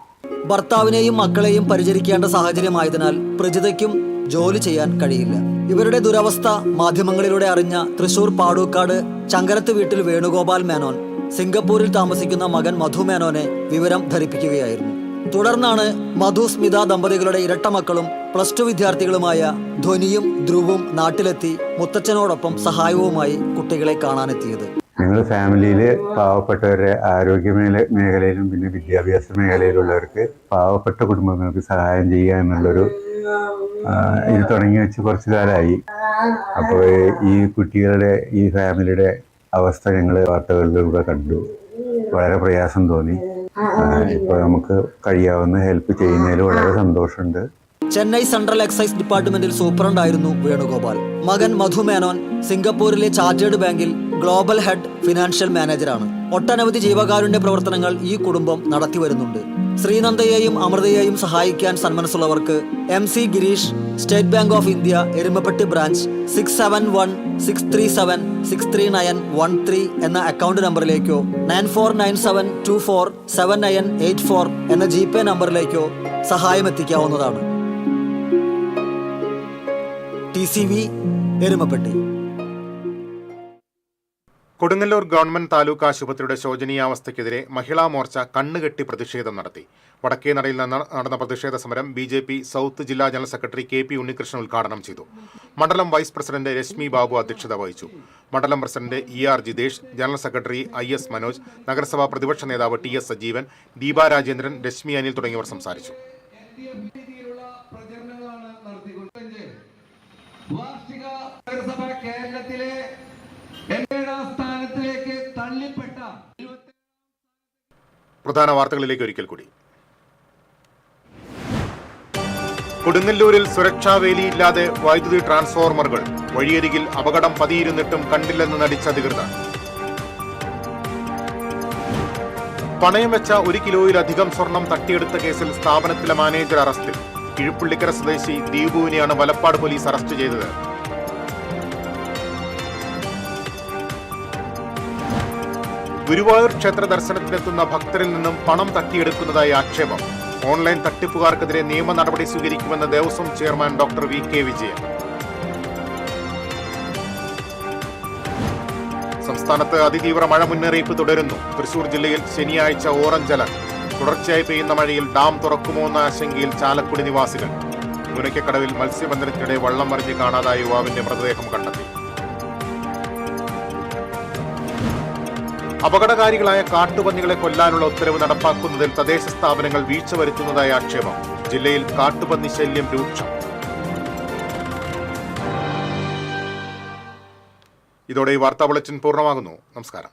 ഭർത്താവിനെയും മക്കളെയും പരിചരിക്കേണ്ട സാഹചര്യമായതിനാൽ പ്രജിതയ്ക്കും ജോലി ചെയ്യാൻ കഴിയില്ല. ഇവരുടെ ദുരവസ്ഥ മാധ്യമങ്ങളിലൂടെ അറിഞ്ഞ തൃശൂർ പാടൂക്കാട് ചങ്കരത്ത് വീട്ടിൽ വേണുഗോപാൽ മേനോൻ സിംഗപ്പൂരിൽ താമസിക്കുന്ന മകൻ മധു മേനോനെ വിവരം ധരിപ്പിക്കുകയായിരുന്നു. തുടർന്നാണ് മധു സ്മിത ദമ്പതികളുടെ ഇരട്ട മക്കളും +2 വിദ്യാർത്ഥികളുമായ ധ്വനിയും ധ്രുവും നാട്ടിലെത്തി മുത്തച്ഛനോടൊപ്പം സഹായവുമായി കുട്ടികളെ കാണാനെത്തിയത്. ഞങ്ങൾ ഫാമിലിയിൽ പാവപ്പെട്ടവരുടെ ആരോഗ്യ മേഖലയിലും പിന്നെ വിദ്യാഭ്യാസ മേഖലയിലുള്ളവർക്ക് പാവപ്പെട്ട കുടുംബങ്ങൾക്ക് സഹായം ചെയ്യുക എന്നുള്ളൊരു ഇത് തുടങ്ങി വെച്ച് കുറച്ചു കാലമായി. അപ്പോൾ ഈ കുട്ടികളുടെ ഈ ഫാമിലിയുടെ അവസ്ഥ ഞങ്ങൾ വാർത്തകളിലൂടെ കണ്ടു. വളരെ പ്രയാസം തോന്നി. ഇപ്പോൾ നമുക്ക് കഴിയാവുന്ന ഹെൽപ്പ് ചെയ്യുന്നതിൽ വളരെ സന്തോഷമുണ്ട്. ചെന്നൈ സെൻട്രൽ എക്സൈസ് ഡിപ്പാർട്ട്മെന്റിൽ സൂപ്രണ്ടായിരുന്നു വേണുഗോപാൽ. മകൻ മധു മേനോൻ സിംഗപ്പൂരിലെ ചാർട്ടേഡ് ബാങ്കിൽ ഗ്ലോബൽ ഹെഡ് ഫിനാൻഷ്യൽ മാനേജറാണ്. ഒട്ടനവധി ജീവകാരുണ്യ പ്രവർത്തനങ്ങൾ ഈ കുടുംബം നടത്തി വരുന്നുണ്ട്. ശ്രീനന്ദയെയും അമൃതയെയും സഹായിക്കാൻ സന്മനസ്സുള്ളവർക്ക് MC Gireesh, state bank of India Erumappetty branch 6716376391 എന്ന അക്കൗണ്ട് നമ്പറിലേക്കോ 9497247984 എന്ന GPay നമ്പറിലേക്കോ സഹായം എത്തിക്കാവുന്നതാണ്. TCV എരുമപ്പെട്ടി. കൊടുങ്ങല്ലൂർ ഗവൺമെന്റ് താലൂക്ക് ആശുപത്രിയുടെ ശോചനീയാവസ്ഥയ്ക്കെതിരെ മഹിളാ മോർച്ച കണ്ണുകെട്ടി പ്രതിഷേധം നടത്തി. വടക്കേനടയിൽ നിന്ന് നടന്ന പ്രതിഷേധ സമരം BJP സൗത്ത് ജില്ലാ ജനറൽ സെക്രട്ടറി KP ഉണ്ണികൃഷ്ണൻ ഉദ്ഘാടനം ചെയ്തു. മണ്ഡലം വൈസ് പ്രസിഡന്റ് രശ്മി ബാബു അധ്യക്ഷത വഹിച്ചു. മണ്ഡലം president ER Jithesh, general secretary IS Manoj, നഗരസഭാ പ്രതിപക്ഷ നേതാവ് TS സജീവൻ, ദീപ രാജേന്ദ്രൻ, രശ്മി അനിൽ തുടങ്ങിയവർ സംസാരിച്ചു. പ്രധാന വാർത്തകളിലേക്ക് ഒരിക്കൽ കൂടി. കൊടുങ്ങല്ലൂരിൽ സുരക്ഷാവേലിയില്ലാതെ വൈദ്യുതി ട്രാൻസ്ഫോർമറുകൾ, വഴിയരികിൽ അപകടം പതിയിരുന്നിട്ടും കണ്ടില്ലെന്ന് നടിച്ച അധികൃതർ. പണയം വെച്ച 1 കിലോയിലധികം സ്വർണം തട്ടിയെടുത്ത കേസിൽ സ്ഥാപനത്തിലെ മാനേജർ അറസ്റ്റിൽ. കിഴുപ്പള്ളിക്കര സ്വദേശി ദീപുവിനെയാണ് വലപ്പാട് പോലീസ് അറസ്റ്റ് ചെയ്തത്. ഗുരുവായൂർ ക്ഷേത്ര ദർശനത്തിനെത്തുന്ന ഭക്തരിൽ നിന്നും പണം തട്ടിയെടുക്കുന്നതായി ആക്ഷേപം. ഓൺലൈൻ തട്ടിപ്പുകാർക്കെതിരെ നിയമ നടപടി സ്വീകരിക്കുമെന്ന് Devaswom chairman doctor VK Vijayan. സംസ്ഥാനത്ത് അതിതീവ്ര മഴ മുന്നറിയിപ്പ് തുടരുന്നു. തൃശൂർ ജില്ലയിൽ ശനിയാഴ്ച ഓറഞ്ച് അലർട്ട്. തുടർച്ചയായി പെയ്യുന്ന മഴയിൽ ഡാം തുറക്കുമോ എന്ന ആശങ്കയിൽ ചാലക്കുടി നിവാസികൾ. മുനയ്ക്കക്കടവിൽ മത്സ്യബന്ധനത്തിനിടെ വള്ളം മറിഞ്ഞ് കാണാതായ യുവാവിന്റെ മൃതദേഹം കണ്ടെത്തി. അപകടകാരികളായ കാട്ടുപന്നികളെ കൊല്ലാനുള്ള ഉത്തരവ് നടപ്പാക്കുന്നതിൽ തദ്ദേശ സ്ഥാപനങ്ങൾ വീഴ്ച വരുത്തുന്നതായ ആക്ഷേപം. ജില്ലയിൽ കാട്ടുപന്നി ശല്യം രൂക്ഷം. ഇതോടെ ഈ വാർത്താ ബുള്ളറ്റിൻ പൂർണ്ണമാകുന്നു. നമസ്കാരം.